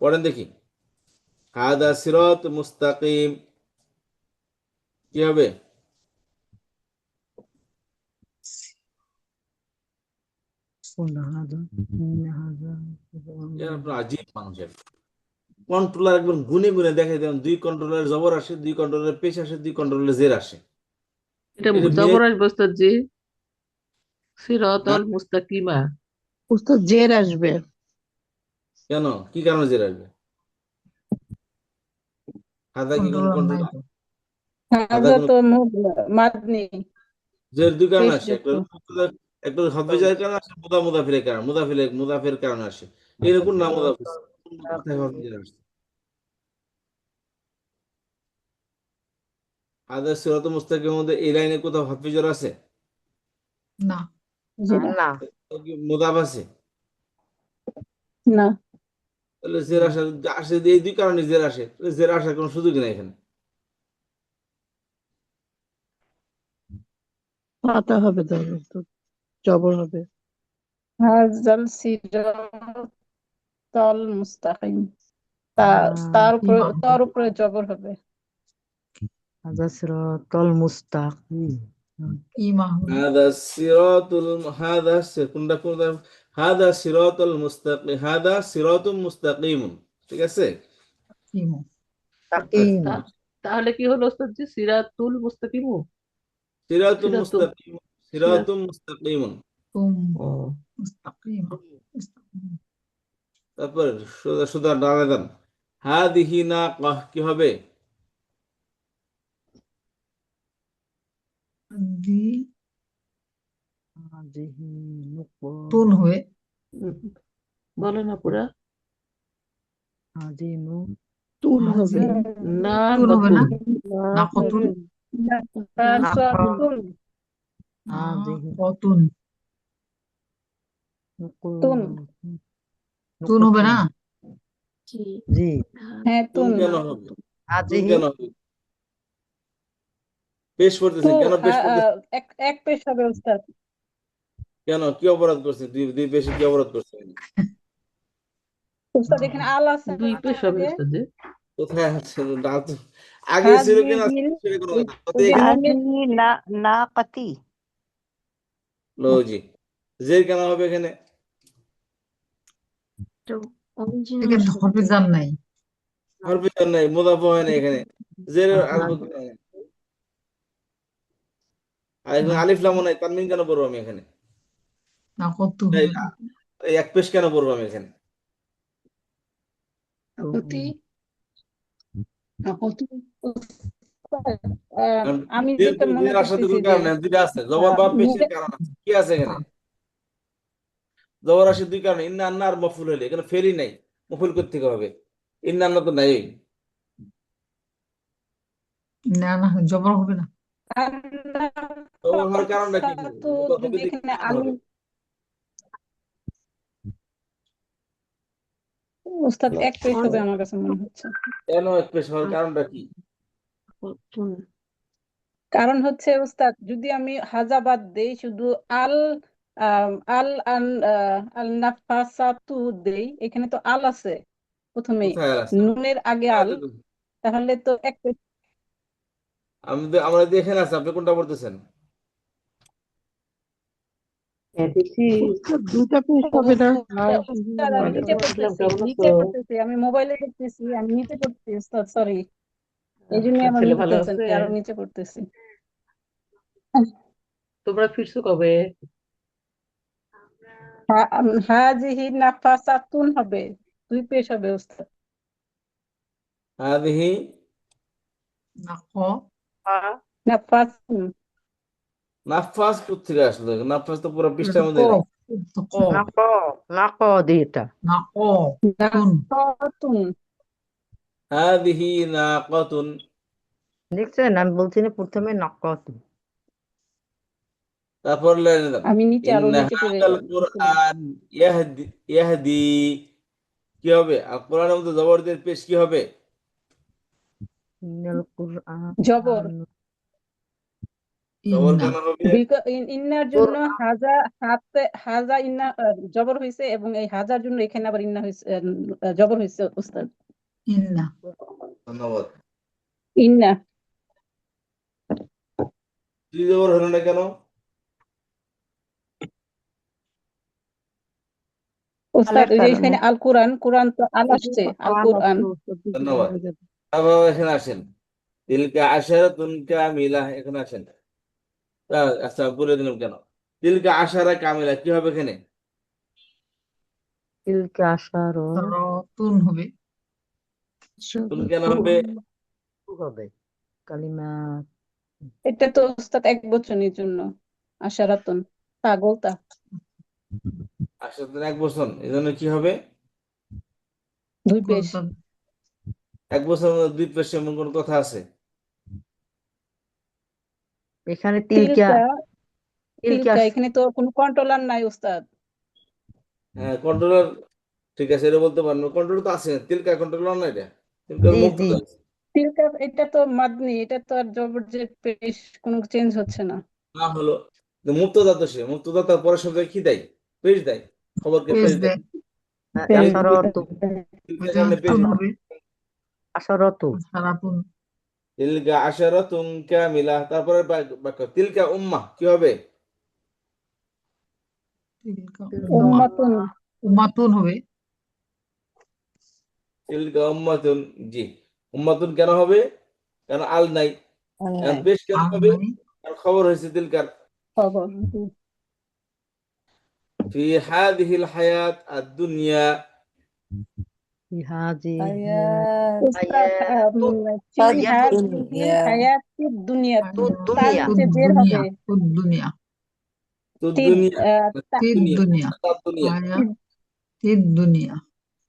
পড়েন দেখি। হাদা সিরাত মুস্তাকিম, কি হবে? আপনার আজীব মানুষের কন্ট্রোলার একদম গুনে গুনে দেখে দেন, দুই কন্ট্রোলার জবর আসে, দুই কন্ট্রোলার পেশ আসে, দুই কন্ট্রোলার জের আসে। এটা এটা মিলে জবর আসবে ওস্তাদ জি, না, সিরাতাল মুস্তাকিমা। উস্তাদ জের আসবে। কেন, কি কারণে জের আসবে? হাদা কি কোন কন্ট্রোলার নাই কন্ট্রোলার? তো হাদা হাযা কোন তো মাদনি, জের দুই কারণে আসে, পেশযুক্ত। একটা হরফিজার কারণে আসে, মুদাফিরের কারণে, মুদাফির কারণে আসে। এরকম না মুদাফির, কোথায় হরফিজার আসছে? হাদা সিরাত মুস্তাকিমের মধ্যে এই লাইনে কোথাও হরফিজার আছে? না জি না। কি মুদাফ আছে? না। তাহলে জের আসে, আসে এই দুই কারণে জের আসে, তাহলে জের আসার কোনো সুযোগ নেই এখানে। পাতা হবে তাহলে উস্তাদ, জবর হবে। হাযাল সিরাতাল মুস্তাকিম। ইমাম তার উপরে জবর হবে। হাযা সিরাতাল মুস্তাকিম। ইমাম হাদা সিরাতুল, কোনটা কোনটা, হাদা সিরাতুল মুস্তাকিম, হাদা সিরাতুম মুস্তাকিমুন, ঠিক আছে। ইমাম তাকিম। তা- তাহলে কি হলো ওস্তাদ জি, সিরাতুল মুস্তাকিমু? সিরাতুম সিরাতুল, মুস্তাকিম, সিরাত, সিরাতুম মুস্তাকিমুন। তুম ও মুস্তাকিম মুস্তাকিম তারপর সোজা সোজা ডানে দেন। হাদিহি নাকাহ, কি হবে? হাদি হাজিহি তুন হবে বলো না পুরা হাজিনু তুন হবে না তুন হবে না কতুন নাকতুন নাকাতুন নাকতুন তুন তুন হবে না জি হ্যাঁ তুন তুন কেন হবে? তুন হাজিহি কেন হবে? পেশ করতেছেন কেন? পেশ করতেছেন এক পেশ হবে উস্তাদ। কেন? কি অপরাধ করছেন? দুই পেশে কি অপরাধ করছেন? উস্তাদ এখানে আল আছে দুই না পেশ হবে আগে? উস্তাদ কোথায় আছে? আগে ছিল কিনা হাজিহিল সেটা কোনো ওই কথা ওই যে এখানে নুনের নাকাতি লো জি জের কেন হবে এখানে? এখানে হরফে জার নাই হরফে জার নাই, মুদাফ হয় না এখানে, জের আসবে কেন? আর এখানে আলিফ লামও নাই, তানবিন কেন পড়বো আমি এখানে? নাকতু এই হবে এই এক পেশ কেন পড়বো আমি এখানে? কারণ আমি জের যেটা মনে জের আসার তো করতেছি কোনো যে কারণ নেই, দুইটা আছে, জবর বা পেশের কারণ আছে, কি আছে এখানে? জবর আসে দুই কারণে, ইন্না আন্না আর মফুল হইলে, এখানে ফেলই নাই, মফুল করতে হবে, ইন্না আন্না তো নাই। না না জবর হবে না জবর হওয়ার কারণটা কি? তো হবে যদি দিকে এখানে কেন আমি হবে? উস্তাদ এক পেশ হবে আমার কাছে মনে হচ্ছে। কেন এক পেশ হওয়ার কারণটা কি? কারণ হচ্ছে উস্তাদ যদি আমি হাজা বাদ দেই শুধু আল আল আল আল নাফাসাতু দেই, এখানে তো আল আছে প্রথমেই, কোথায় আছে? নুনের আগে আল, তাহলে তো এক পেশ। আমরা দিয়ে এখানে আছে, আপনি কোনটা বলতেছেন? দুইটা পেশ হবে না উস্তাদ আমি নিচে পড়তেছি আমি মোবাইলে দেখতেছি, আমি নিচে পড়তেছি উস্তাদ, সরি, এই জন্য আমার ছেলে মনে ভালো হচ্ছে আছে? আরো নিচে পড়তেছি। তোমরা ফিরছো কবে? হাজিহি নাফাসাতুন হবে, দুই পেশ হবে উস্তাদ। হাদিহি নাক নাফাসুন নাফাস কোথেকে আসলো? নাফাস তো পুরো পৃষ্ঠার মধ্যে নাই। নাকদি এটা নাক তুন নাফাতুন হাদিহি নাকাতুন। দেখছেন আমি বলছি না প্রথমে নাকাতি তারপর লাইনে যান, আমি নিচে আরো ইন্না নিচে পড়ে হাদাল কুরআন ইয়াহদি ইয়াহদি, কি হবে? আর কোরআনের মধ্যে জবর দিয়ে পেশ কি হবে? ইন্নাল কুরআন জবর, জবর ইন্না কেন হবে? ইন্নার জন্য হাজা, হাজা ইন্না জবর হয়েছে, এবং এই হাজার জন্য এখানে আবার ইন্না হয়েছে, জবর হয়েছে উস্তাদ। ইন্না ধন্যবাদ। ইন্না দুই জবর হলো না কেন? উস্তাদ ওই যে এখানে আল কোরআন, কোরআন তো আল আসছে, আল কোরআন। ধন্যবাদ। আবার এখানে আসেন, তিলকা আশারাতুন কামিলা, এখানে আসেন। আচ্ছা বলে দিলাম কেন? তিলকা আশারা কামিলা কি হবে এখানে? তিলকা আশারো তুন হবে তুন কেন হবে? হবে কালিমা এটা তো উস্তাদ এক বচনের জন্য, আশারাতুন, পাগল তা, আশারাতুন এক বছর, এই জন্য কি হবে? দুই পেশ। এক বছর দুই পেশ, এমন কোন কথা আছে? এখানে তিলকা তিলকা তিলকা তিলকা এখানে তো কোনো কন্ট্রোলার নাই উস্তাদ। হ্যাঁ কন্ট্রোলার, ঠিক আছে, এটা বলতে পারেন, কন্ট্রোল তো আছে, তিলকা কন্ট্রোলার না, এটা তিলকার জি জি মুবতাদা। তিলকা এটা তো মাদনি, এটা তো আর জবর যে পেশ কোনো চেঞ্জ হচ্ছে না। না হলো মুবতাদা, তো সে মুবতাদা, তার পরের শব্দে কি দেয়? পেশ দেয়, খবরকে পেশ পেশ দেয়। দেয় পেশ আশারতু তিলকা ওই কারণে জন্য পেশ তুন দেয়। হবে আশারতু সারাতুন তিলকা আশারাতুন কামিলা, তারপরে বাক্য তিলকা উম্মাহ কি হবে? তিলকা উম্মাতুন উম্মাতুন হবে তিলকা উম্মাতুন, জি, উম্মাতুন কেন হবে? কারণ আল নাই। এখন পেশ কেন আর হবে? নাই কারণ খবর হয়েছে তিলকার। খবর। ফি হাদিহিল হায়াত আদ-দুনিয়া, হাজি উস্তাদ ফি হাদিহিল হায়াতিদ দুনিয়া, তার দুনিয়া নিচে জের হবে। দুনিয়া তো তিদ দুনিয়া তা- তিদ দুনিয়া দুনিয়া তার দুনিয়া হায়া তিদ তিদ দুনিয়া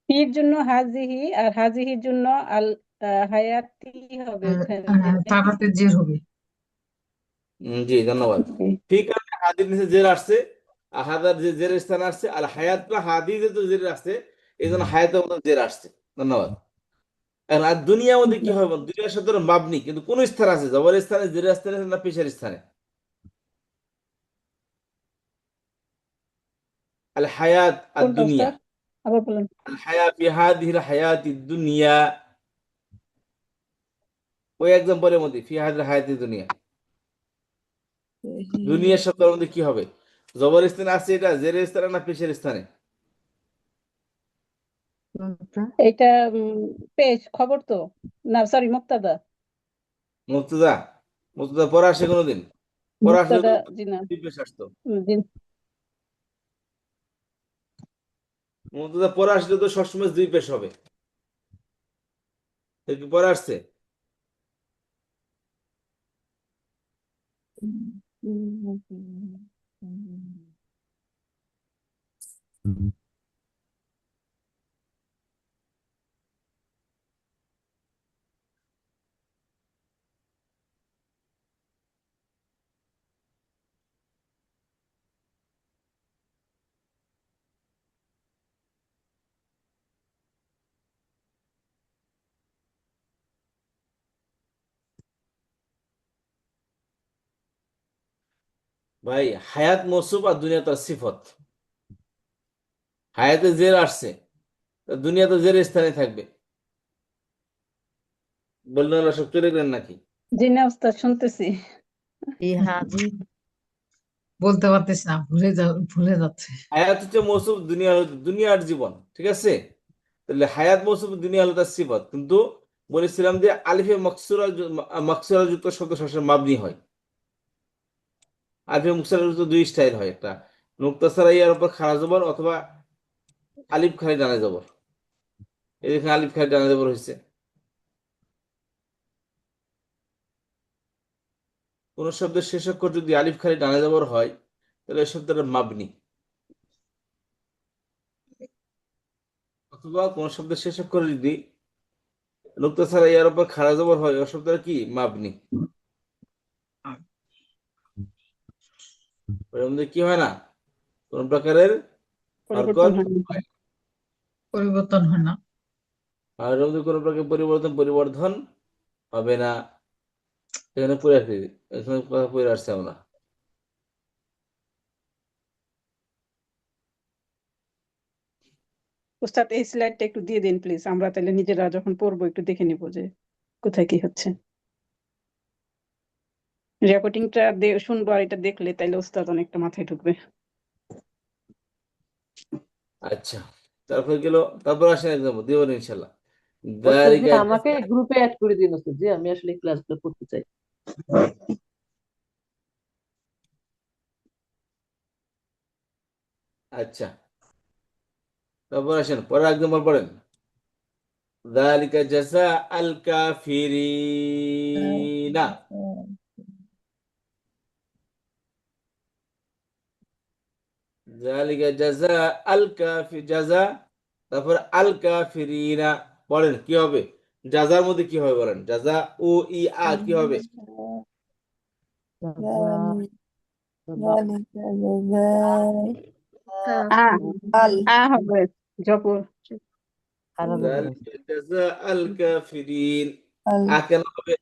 তির জন্য হাজিহি আর হাজিহির জন্য আল হায়াতি হবে আর ওখানে নাকি? তারাতে জের হবে। জি ধন্যবাদ। ঠিক আছে, হাদির নিচে জের আসছে, আহাদার যে জের স্থানে আসছে, আর হায়াত বা হাদি যেহেতু জের আসছে, এই জন্য হায়াতের মধ্যে জের আসছে। ধন্যবাদ। আর দুনিয়ার মধ্যে কি হবে? দুনিয়ার সাথে মাবনি, কিন্তু কোন স্থান আছে? জবর স্থানে, জের স্থানে, না পেশের স্থানে? আল হায়াত আর কোনটা দুনিয়া, ওস্তাদ আবার বলেন। আল হায়া ফি হাদিহিল হায়াতি দুনিয়া, ওই এক্সাম্পলের মধ্যে ফি হাদিল হায়াতি দুনিয়া, দুনিয়ার শব্দের মধ্যে কি হবে? জবর স্থানে আছে, এটা জের স্থানে না পেশের স্থানে? কোনটা? এটা পেজ খবর তো, না সরি মুক্তাদা। মুক্তদা, মুক্তদা পরে আসে কোনোদিন? পরে আসলে মুক্তাদা তো জি না। দুই পেশ আসতো। জি। মুক্তদা পরে আসলে তো সবসময় দুই পেশ হবে। তো কি পরে আসছে? ভাই, হায়াত মৌসুফ আর দুনিয়া তার সিফত। হায়াতে জের আসছে, তো দুনিয়া তো জের স্থানে থাকবে। বললেন ওরা সব চলে গেলেন নাকি? জি না ওস্তাদ শুনতেছি। এই হাজি বলতে পারতেছি না, ভুলে যাচ্ছে। হায়াত হচ্ছে মৌসুফ, দুনিয়া হলো দুনিয়ার জীবন, ঠিক আছে? তাহলে হায়াত মৌসুফ, দুনিয়া হলো তার সিফত। কিন্তু বলেছিলাম যে আলিফে মকসুরা যুক্ত শব্দ সবসময় মাবনি হয়। আলিফে মকসুরা যুক্ত দুই স্টাইল হয়, একটা মুক্তাসারা ইয়ার উপর খাড়া জবর, অথবা আলিফ খালি ডানা জবর। এই দেখেন আলিফ খালি ডানা জবর হয়েছে। কোন শব্দের শেষ অক্ষর যদি আলিফ খালি ডানা জবর হয়, তাহলে এই শব্দটা মাবনি। অথবা কোন শব্দের শেষ অক্ষর যদি নুক্তা ছাড়া ইয়ার উপর খাড়া জবর হয়, ওই শব্দটা কি? মাবনি। ওর মধ্যে কি হয় না, কোন প্রকারের পরিবর্তন হরকত হয় না। হয় না। পরিবর্তন হয় না। আর এর মধ্যে কোন প্রকার পরিবর্তন হবে না। এখানে পড়ে আসছি, এখানে কথা পড়ে আসছে আমরা। ওস্তাদ এই স্লাইডটা একটু দিয়ে দিন প্লিজ, আমরা তাহলে নিজেরা যখন পড়বো একটু দেখে নিবো যে কোথায় কি হচ্ছে। রেকর্ডিংটা শুনবো, আর এটা দেখলে তাইলে ওস্তাদ অনেকটা মাথায় ঢুকবে। আচ্ছা, তারপর গেল, তারপর আসেন একদম দিবেন ইনশাল্লাহ। ওস্তাদ জি দালিকা আমাকে গ্রুপে অ্যাড করে দিন ওস্তাদ জি, আমি আসলে ক্লাসগুলো করতে চাই। আচ্ছা, তারপর আসেন, পরে একদম পড়েন। দালিকা জাযা আল কাফিরিনা, জালিকা জাযা আল কাফি জাযা, তারপর আল কাফিরিনা। বলেন কি হবে? জাযার মধ্যে কি হবে বলেন? জাযা ও ই আ কি হবে? আ আ হবে জবর। খারাপ হবে। জালিকা জাযা আল কাফিরিন, আ কেন হবে?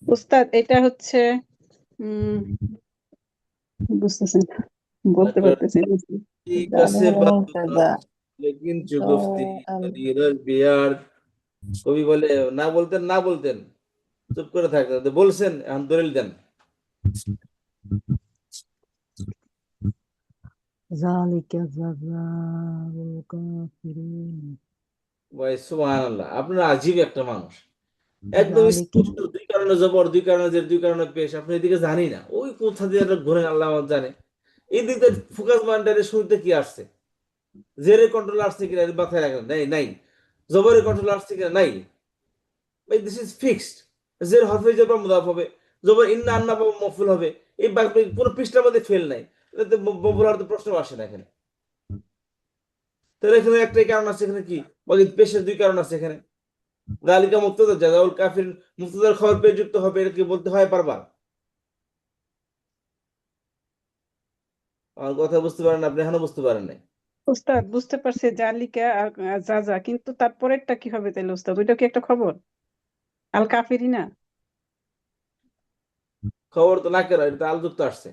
উস্তাদ এটা হচ্ছে উম বুঝতেছেন, বলতে পারতেছি না। ঠিক আছে লেকিন চুগফতি কদিরল বিয়ার। কবি বলে, না বলতেন না বলতেন, চুপ করে থাকতেন, তো বলছেন, এখন দলিল দেন। জালিকা জাযাউল কাফিরিন। ভাই সুবহানাল্লাহ, আপনার আজীব একটা মানুষ। একদম জালিকা স্পষ্ট, দুই কারণে জবর, দুই কারণে জের, দুই কারণে পেশ, আপনি এদিকে জানি না, ওই কোথা দিয়ে একটা ঘুরে আল্লাহ আমার জানে। এই দিকে ফোকাস মাইন্ডারের শুরুতে কি আসছে? জেরের কন্ট্রোল আসছে কিনা এর মাথায় রাখেন, নাই নাই। জবরের কন্ট্রোল আসছে কিনা, নাই। ভাই দিস ইজ ফিক্সড। জের হরফে জবর মুদাফ হবে, জবর ইন্না আন্না বা মফুল হবে, এই পুরো পৃষ্ঠার মধ্যে ফেল নাই, এটাতে মফুল হওয়ার তো প্রশ্ন আসে না এখানে। তাহলে এখানে একটাই কারণ আছে, এখানে কি বাকি পেশের দুই কারণ আছে এখানে। যালিকা মুবতাদা, জাযাউল কাফির মুবতাদার খবর পেয়ে যুক্ত হবে, এটা কি বলতে হয় বারবার? আমার কথা বুঝতে পারেন আপনি? এখনো বুঝতে পারেন নাই? উস্তাদ বুঝতে পারছে জালিকা আর যা যা, কিন্তু তারপরেরটা কি হবে তাহলে উস্তাদ? ওইটা কি একটা খবর? আল কাফিরি না? খবর তো না কেরা, এটা আল যুক্ত আসছে।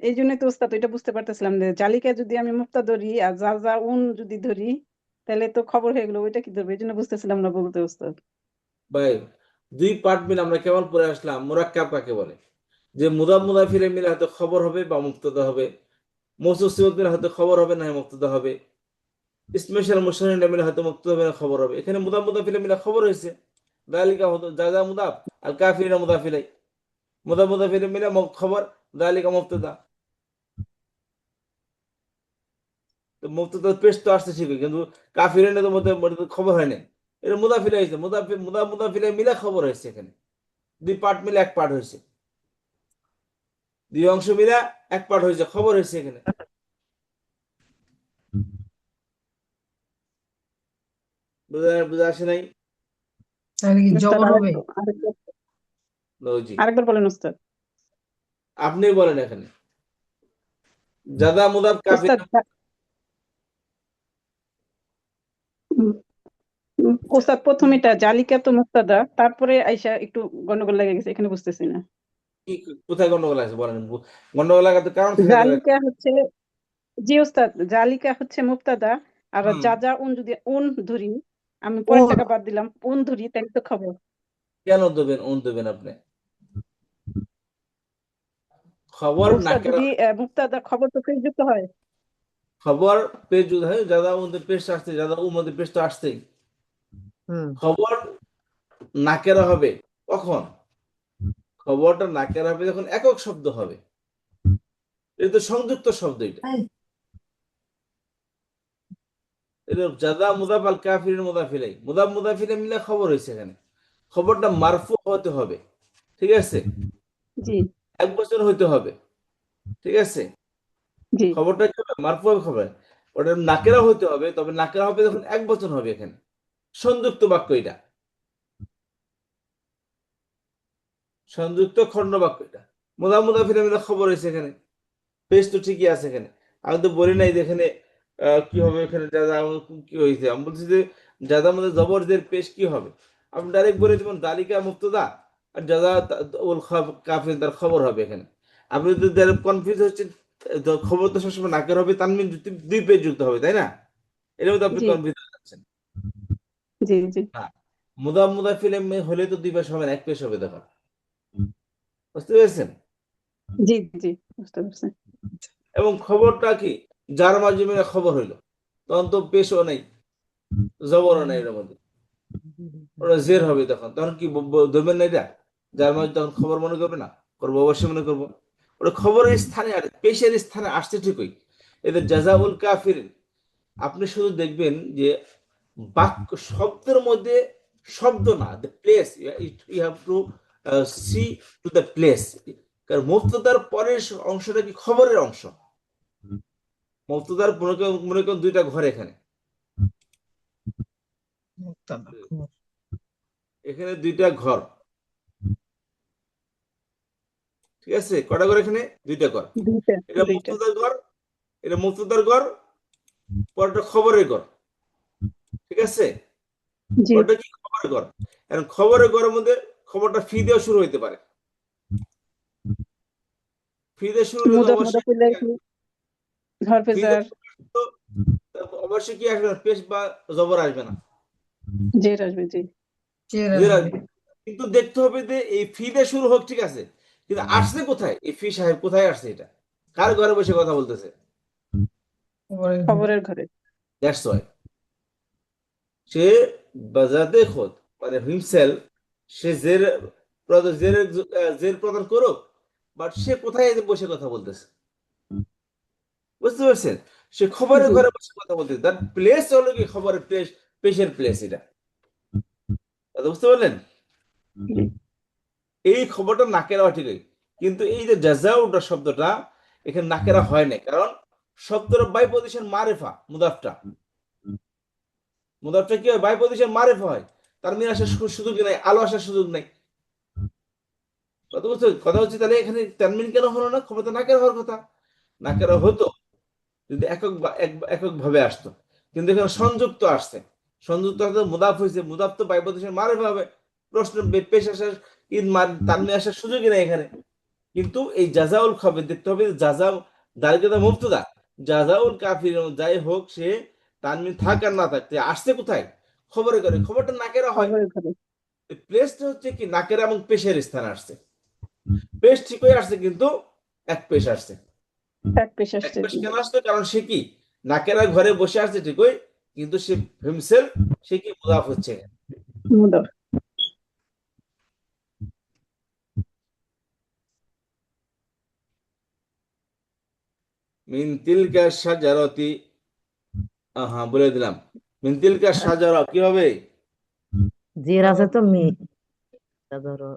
এই জন্যই তো উস্তাদ ওইটা বুঝতে পারতেছিলাম যে জালিকা যদি আমি মুক্তা ধরি আর যা যা উন যদি ধরি তাহলে তো খবর হয়ে গেলো, ওইটা কি ধরবে? এই জন্য বুঝতেছিলাম না বলতে উস্তাদ। ভাই দুই পার্ট মিলে আমরা কেমন পড়ে আসলাম, মুরাক্কাব কাকে বলে? যে মুদাফ মুদাফিলে মিলে হয়তো খবর হবে বা মুক্তদা হবে, মৌসুফ সিফাত মিলে হয়তো খবর হবে না মুক্তদা হবে, স্পেশাল মুশারিন মিলে হয়তো মুক্তদা হবে না খবর হবে। এখানে মুদাফ মুদাফিলে মিলে খবর হয়েছে, দালিকা হতো যা মুদাফ, আর কাফিরিনা মুদাফিলাই, মুদাফ মুদাফিলে মিলে খবর, দালিকা মুক্তদা। তো মুক্তদা পেশ তো আসছে ঠিকই, কিন্তু কাফিরিনা তো মধ্যে খবর হয় নাই, এটা মুদাফিলে হয়েছে, মুদাফিলে মিলে খবর হয়েছে। এখানে দুই পার্ট মিলে এক পার্ট হয়েছে, দুই অংশ মিলে এক পার্ট হয়েছে, খবর হয়েছে এখানে। বুঝা আসে নাই? তাহলে কি উস্তাদ জবর হবে? জি, আরেকবার বলেন উস্তাদ। আপনি বলেন এখানে জাদা মুদাফ কাফির। উস্তাদ উম, উস্তাদ প্রথম এটা জালিকা তো মুক্তাদা, তারপরে আইসা একটু গন্ডগোল লেগে গেছে, এখানে বুঝতেছি না। কোথায় গন্ডগোল আছে বলেন? গন্ডগোল লাগাতে কারণ থাকে তো। জালিকা হচ্ছে, জি উস্তাদ, জালিকা হচ্ছে মুক্তাদা, আর হুম, যা যা উন যদি উন ধরি, আমি উন পরের টাকা বাদ দিলাম, উন ধরি তাহলে তো খবর। কেন দেবেন? দেবেন আপনি খবর উস্তাদ নাকেরা, যদি মুক্তাদা খবর তো যুক্ত হয়। খবর পেজ যদি হয় জাদা মধ্যে পেশ আসছে, জাদা মধ্যে পেশ তো আসছেই। হুম খবর নাকেরা হবে কখন? খবরটা নাকেরা হবে যখন একক শব্দ হবে, এটা তো সংযুক্ত শব্দ। এটা জাদা মুদাফ আল কাফিরের মুদাফিলাই, মুদাফ মুদাফিলে মিলে খবর হয়েছে এখানে। খবরটা মারফু হতে হবে, ঠিক আছে, জি 1 বছর হইতে হবে, ঠিক আছে। জি খবরটা কি হবে? মারফু হবে খবর, ওটা নাকেরা হইতে হবে, তবে নাকেরা হবে যখন 1 বছর হবে। এখানে সংযুক্ত বাক্য, এটা সংযুক্ত খণ্ড বাক্য, এটা মুদাফ মুদাফিলে মিলে খবর হয়েছে এখানে। পেজ তো ঠিকই আছে এখানে, আমি তো বলি নাই যে এখানে কি হবে। এখানে জাদা কি হয়েছে, আমি বলছি যে জাদা মধ্যে জবরদের পেশ কি হবে। আপনি ডাইরেক্ট বলে দেবেন দালিকা মুক্তদা, আর জাদা উল কাফির তার খবর হবে এখানে। আপনি যদি কনফিউজ হচ্ছেন, খবর তো সবসময় নাকের হবে, তানমিন দুই পেজ যুক্ত হবে, তাই না? এর মধ্যে আপনি জি কনফিউজ হয়ে যাচ্ছেন। জি জি না, মুদাফ মুদাফিলে হলে তো দুই পেশ হবে না, এক পেশ হবে, দেখো, বুঝতে পেরেছেন? জি জি বুঝতে পারছি। এবং খবরটা কি যার মাধ্যমে খবর হইলো, তখন তো পেশও নাই, জবরও নাই এর মধ্যে, ওটা জের হবে। তখন তখন কি ধরবেন না এটা? যার মাঝে তখন খবর মনে করবে না? করবো, অবশ্যই মনে করবো। ওটা খবরের স্থানে আর পেশের স্থানে আসছে ঠিকই। এদের জাযাউল কাফির, আপনি শুধু দেখবেন যে বাক্য শব্দের মধ্যে শব্দ না, the place, you have to see to the place. কারণ মুফতদার পরের অংশটা কি খবরের অংশ। মুফতদার মনে করেন দুইটা ঘর এখানে, মুক্তাদা খবর। এখানে দুইটা ঘর, ঠিক আছে, কটা ঘর এখানে? দুইটা ঘর। দুইটা এটা দুইটা মুফতদার ঘর, এটা মুফতদার ঘর, পরটা খবরের ঘর, ঠিক আছে। জি পরটা কি খবরের ঘর। এখন খবরের ঘরের মধ্যে খবরটা ফি দিয়ে শুরু হইতে পারে, ফি দিয়ে শুরু হলে তো মুদাফ অবশ্যই মুদাফিলের কি ফি দিয়ে হরফেজার তো অবশ্যই কি আসবে না, পেশ বা জবর আসবে না, জের আসবে। জি চের জের আসবে। আসবে। কিন্তু দেখতে হবে যে এই ফি দিয়ে শুরু হোক, ঠিক আছে, কিন্তু আসছে কোথায়? এই ফি সাহেব কোথায় আসছে? এটা কার ঘরে বসে কথা বলতেছে? খবরের ঘরে। খবরের ঘরে। দ্যাটস ওয়াই সে বাজাতে খোদ, মানে হিমসেলফ, সে জের প্রদান করুক, বাট সে কোথায় বসে কথা বলতেছে, বুঝতে পারছেন? সে খবরের জি ঘরে বসে কথা বলতেছে, তার প্লেস হলো কি খবরের প্লেস, পেশের প্লেস, এটা কথা বুঝতে পারলেন? জি এই খবরটা নাকেরা হয় ঠিকই, কিন্তু এই যে জাযাউটা শব্দটা এখানে নাকেরা হয় না, কারণ শব্দের বাই পজিশন মারেফা, মুদাফটা কি হয়, বাই পজিশন মারেফা হয়, তার মিন আসার সুযোগ নেই, আলো আসার সুযোগ নেই। কথা হচ্ছে তাহলে এখানে তানমিন কেন হলো না? খবর তো নাকেরা হওয়ার কথা, নাকেরা হতো যদি একক ভাবে আসতো, কিন্তু এখানে সংযুক্ত আসছে, সংযুক্ত আসতে মুদাফ হয়েছে, মুদাফ তো বাই পজিশন মারেফা হবে, প্রশ্ন পেশ আসার তানমিন আসার সুযোগই নেই এখানে। কিন্তু এই জাজাউল খবর দেখতে হবে, জাজাউ দাঁড়িয়ে মুবতাদা, জাজাউল কাফির যাই হোক সে তানমিন থাক আর না থাকতে আসছে কোথায়, খবরে করে, খবরটা নাকেরা হয়, খবরের ঘরে প্লেসটা হচ্ছে কি নাকেরা এবং পেশের স্থান আসছে, পেশ ঠিক হয়ে আসছে কিন্তু এক পেশ আসছে। এক পেশ এক আসছে পেশ কেন আসছে? কারণ সে কি নাকেরা ঘরে বসে আসছে ঠিকই, কিন্তু সে হিমসেলফ সে কি মুদাফ হচ্ছে। মুদাফ। মিন তিলকা শাজারাতি, হ্যাঁ বলে দিলাম, মিন তিলকা শাজারা কি হবে? জের আছে তো মি, তা ধরো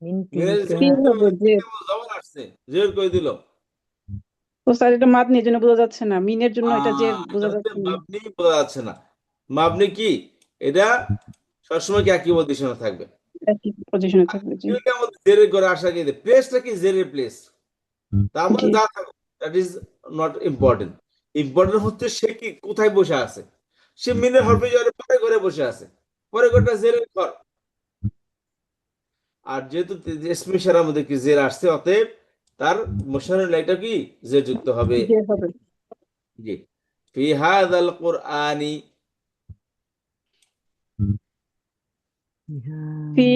মিন মিনের তিলকা। কি হবে যে জবর আসছে, জের করে দিল। ও স্যার এটা মাদনির জন্য বোঝা যাচ্ছে না, মিনের জন্য এটা যে বোঝা এটা হচ্ছে যাচ্ছে না। মাবনি, বোঝা যাচ্ছে না। মাবনি কি এটা সবসময় কি একই পজিশনে থাকবে। একই পজিশনে থাকবে, জি তিলকার মধ্যে জেরের করে আসা কি, প্লেসটা কি জেরের প্লেস, তার জি। মধ্যে যা থাকুক that is not important. Important হচ্ছে সে কি কোথায় বসে আছে, সে মিনের হরফে জেরের পরে ঘরে বসে আছে, পরে ঘরটা জেরের ঘর। আর যেহেতু ইসমে ইশারার মধ্যে কি জের আসছে, অতএব তার মুশাররফ লাইটা কি জের যুক্ত হবে। যে হবে জি, ফি হাযাল কুরআনি, ফি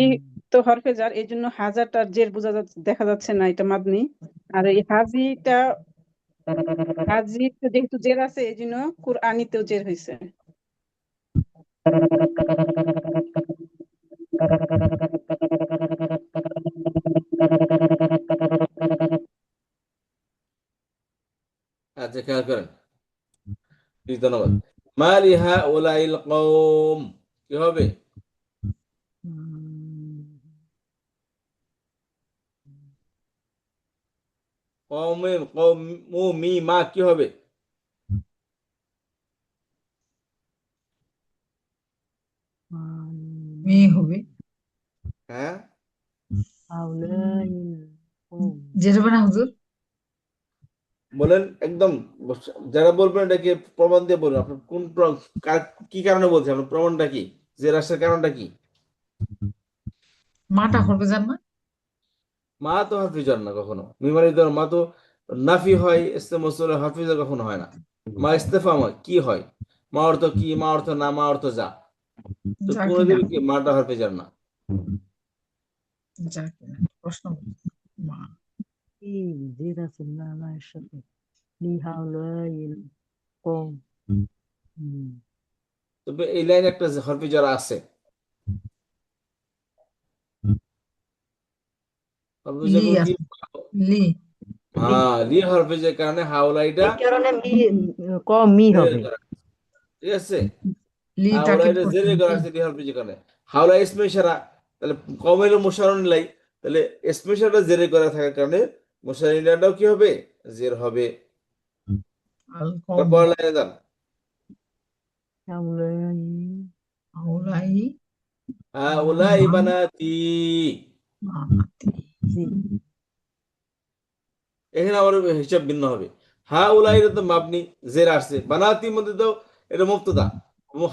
তো হরফে জার, এই জন্য হাজারটার জের বোঝা যাচ্ছে, দেখা যাচ্ছে না, এটা মাদনি। আর এই হাজিটা, হাজি যেহেতু জের আছে এই জন্য কুরআনিতেও জের হয়েছে। আচ্ছা খেয়াল করেন, জি, ধন্যবাদ। মালি হাউলাইল কওম কি হবে? কওমে কওমি মা কি হবে? মি হবে, হ্যাঁ, যেটা না হুজুর। বলেন একদম, যারা বলবেন এটাকে প্রমাণ দিয়ে বলুন, আপনার কোন কি কারণে বলছেন, আপনার প্রমাণটা কি, যে রাষ্ট্রের কারণটা কি? মাটা করবে জান না, মা তো হাফিজার না কখনো, মিমারি দেওয়ার মা তো নাফি হয়, ইস্তে মসুল হাফিজা কখনো হয় না, মা ইস্তেফাম হয়, কি হয়, মা অর্থ কি, মা অর্থ না, মা অর্থ যা, তো যা কিনা, কোনোদিন কি মাটা হাফিজার না। যা কিনা প্রশ্ন করছে। মা কি জের আছে না মায়ের সাথে, লি হাউলাইল কওম। তবে এই লাইনে একটা হাফিজার আছে, হাফিজা লি কি, আছে, লি হ্যাঁ লি হাফিজের কারণে হাওলাইটা এই কারণে মি কম মি হবে। ঠিক আছে, লি তাকিদ হাওলাইটা করছে, জেরে করা আছে লি হাফিজের কারণে, হাওলা ইসমে ইশারা, তাহলে কমের মুশাররফ লাই, তাহলে ইসমে ইশারাটা জেরে করা থাকার কারণে মুশাররফটাও কি হবে, জের হবে। আল কম তারপর লাইনে যান, হাউলাই হাওলাই বানাতি, মানাতি, এখানে আবার হিসাব ভিন্ন হবে। হাওলাই তো মাবনি, জের আসছে, বানাতির মধ্যে তো এটা মুবতাদা,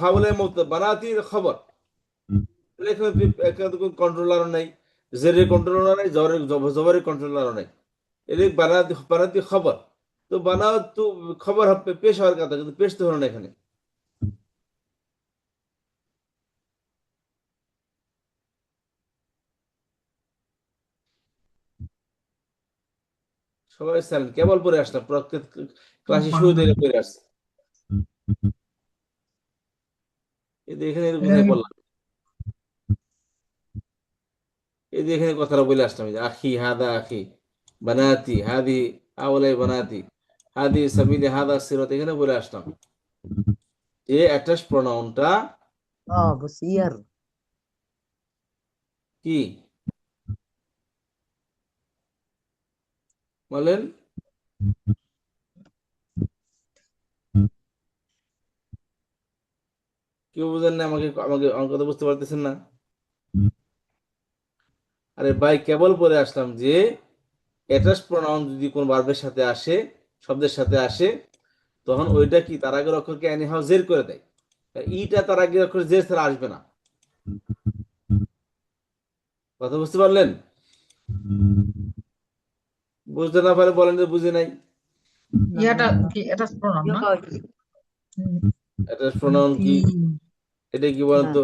হাওলাই মুবতাদা, বানাতি খবর, তাহলে এখানে তো কোনো কন্ট্রোলারও নাই, জেরের কন্ট্রোলার নাই, জবরের কন্ট্রোলারও নাই, এদের বানাতি বানাতি খবর, তো বানাও তো খবর হবে, পেশ হওয়ার কথা, কিন্তু পেশ তো হলো না এখানে। সবাই সাইলেন্ট, কেবল পড়ে আসলাম, ক্লাসে শুরুতে এটা পড়ে আসছে, এই যে এখানে কোথায় পড়লাম, এই যে এখানে কথাটা বলে আসলাম, এই যে আখি হাদা আখি, বানাতি হাদি, আওলাই বানাতি, হাদি সাবিলি হাদা সিরাত, এখানে বলে আসলাম যে অ্যাটাচ প্রনাউনটা বুঝছি ইয়ার কি বলেন? কেউ বুঝেন না? আমাকে আমাকে আমার কথা বুঝতে পারতেছেন না? আরে ভাই, কেবল পরে আসলাম যে অ্যাটাচ প্রনাউন যদি কোন ভার্বের সাথে আসে, শব্দের সাথে আসে, তখন ওইটা কি তার আগের অক্ষরকে এনিহাও জের করে দেয়। ইটা তার আগের অক্ষর জের ছাড়া আসবে না। কথা বুঝতে পারলেন? বুঝতে না পারে বলেন যে বুঝে নাই। ইয়াটা কি এটা প্রণাম না? অ্যাটাচ প্রনাউন কি? এটা কি বলেন তো?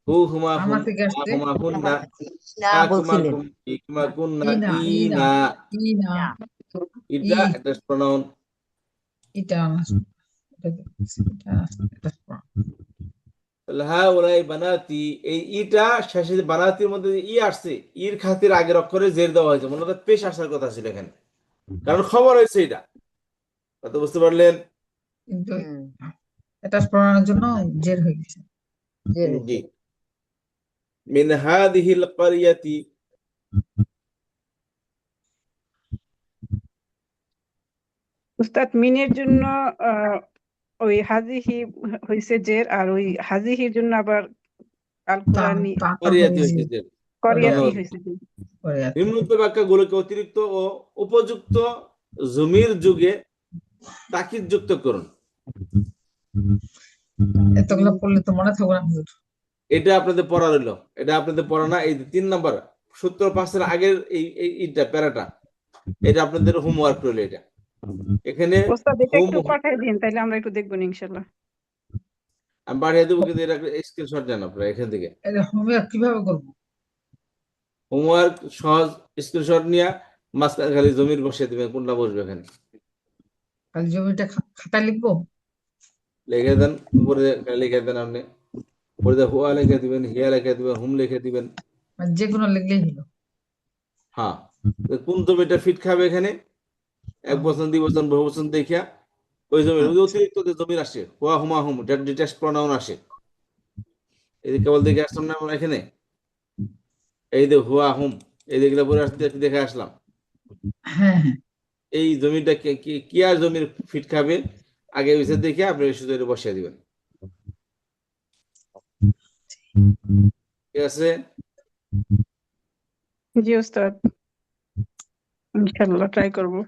হু হুমা হুম, আমার থেকে আ আসছে হুমা হুন্না, না আকুমা বলছিলেন। কুম, ইকুমা কুন্না, ইনা ইনা ইনা। ইনা এটা ই অ্যাটাচ প্রনাউন। এটা আমার এটা এটা প্রণাম। হা ওলাই বানাতি, এই ইটা শেষে যে বানাতির মধ্যে যে ই আসছে, ইর খাতির আগের অক্ষরে জের দেওয়া হয়েছে, মনে হয় পেশ আসার কথা ছিল এখানে, কারণ খবর হয়েছে এটা। কথা বুঝতে পারলেন? কিন্তু হুম, এটা প্রণামের জন্য জের হয়ে গেছে। জের জি। হয়েছে। মিন হাদিহিল ক্বরিয়াতি, উস্তাদ মিনের জন্য ওই হাজিহি হয়েছে জের, আর ওই হাজিহির জন্য আবার আল তা কোরআনি তাটা ক্বরিয়াতি হয়েছে হয়েছে যে। করিয়াতি ধন্যবাদ। হয়েছে জের। করে আর কি। নিম্নোক্ত বাক্যগুলোকে অতিরিক্ত ও উপযুক্ত জমির যুগে তাকিদ যুক্ত করুন। এতগুলো পড়লে তো মনে থাকবে না হুজুর। এটা আপনাদের পড়া রইলো, এটা আপনাদের পড়া না। এই 3 নম্বর সূত্র 5-এর আগের এইটা প্যারাটা, এটা আপনাদের হোমওয়ার্ক রইলো। এটা এখানে ওস্তাদ এটা হোম, একটু পাঠিয়ে দিন, তাইলে আমরা একটু দেখবো ইনশাল্লাহ। আমি পাঠিয়ে দেবো, কিন্তু এটা স্ক্রিনশট নেন আপনারা এখান থেকে। এটা হোমওয়ার্ক কিভাবে করবো? হোমওয়ার্ক সহজ, স্ক্রিনশট নিয়ে মাঝখানে খালি জমির বসিয়ে দিবেন, কোনটা বসবে এখানে খালি জমিটা খাতা লিখবো? লিখে দেন। উপরে লিখে দেন আপনি, উপরে দিয়ে হুয়া লিখে দিবেন, হিয়া লিখে দিবেন, হুম লিখে দিবেন। মানে যে কোনো লিখলেই হলো। হ্যাঁ, তো কোন জমিটা ফিট খাবে এখানে, 1 বচন 2 বচন বহু বচন দেখিয়া ওই জমির ওই যে আচ্ছা অতিরিক্ত যে জমির আসে, হুয়া হুমা হুম, ডিটেচ প্রনাউন আসে, এই যে কেবল দেখে আসলাম না আমরা এখানে, এই যে হুয়া হুম, এই যেগুলো পরে আসতে দেখে আসলাম, হ্যাঁ হ্যাঁ এই জমিটা কি আর জমির ফিট খাবে, আগে পিছে দেখে আপনি শুধু এটা বসিয়ে দিবেন। ঠিক আছে? জি ওস্তাদ, ইনশাল্লাহ ট্রাই করবো।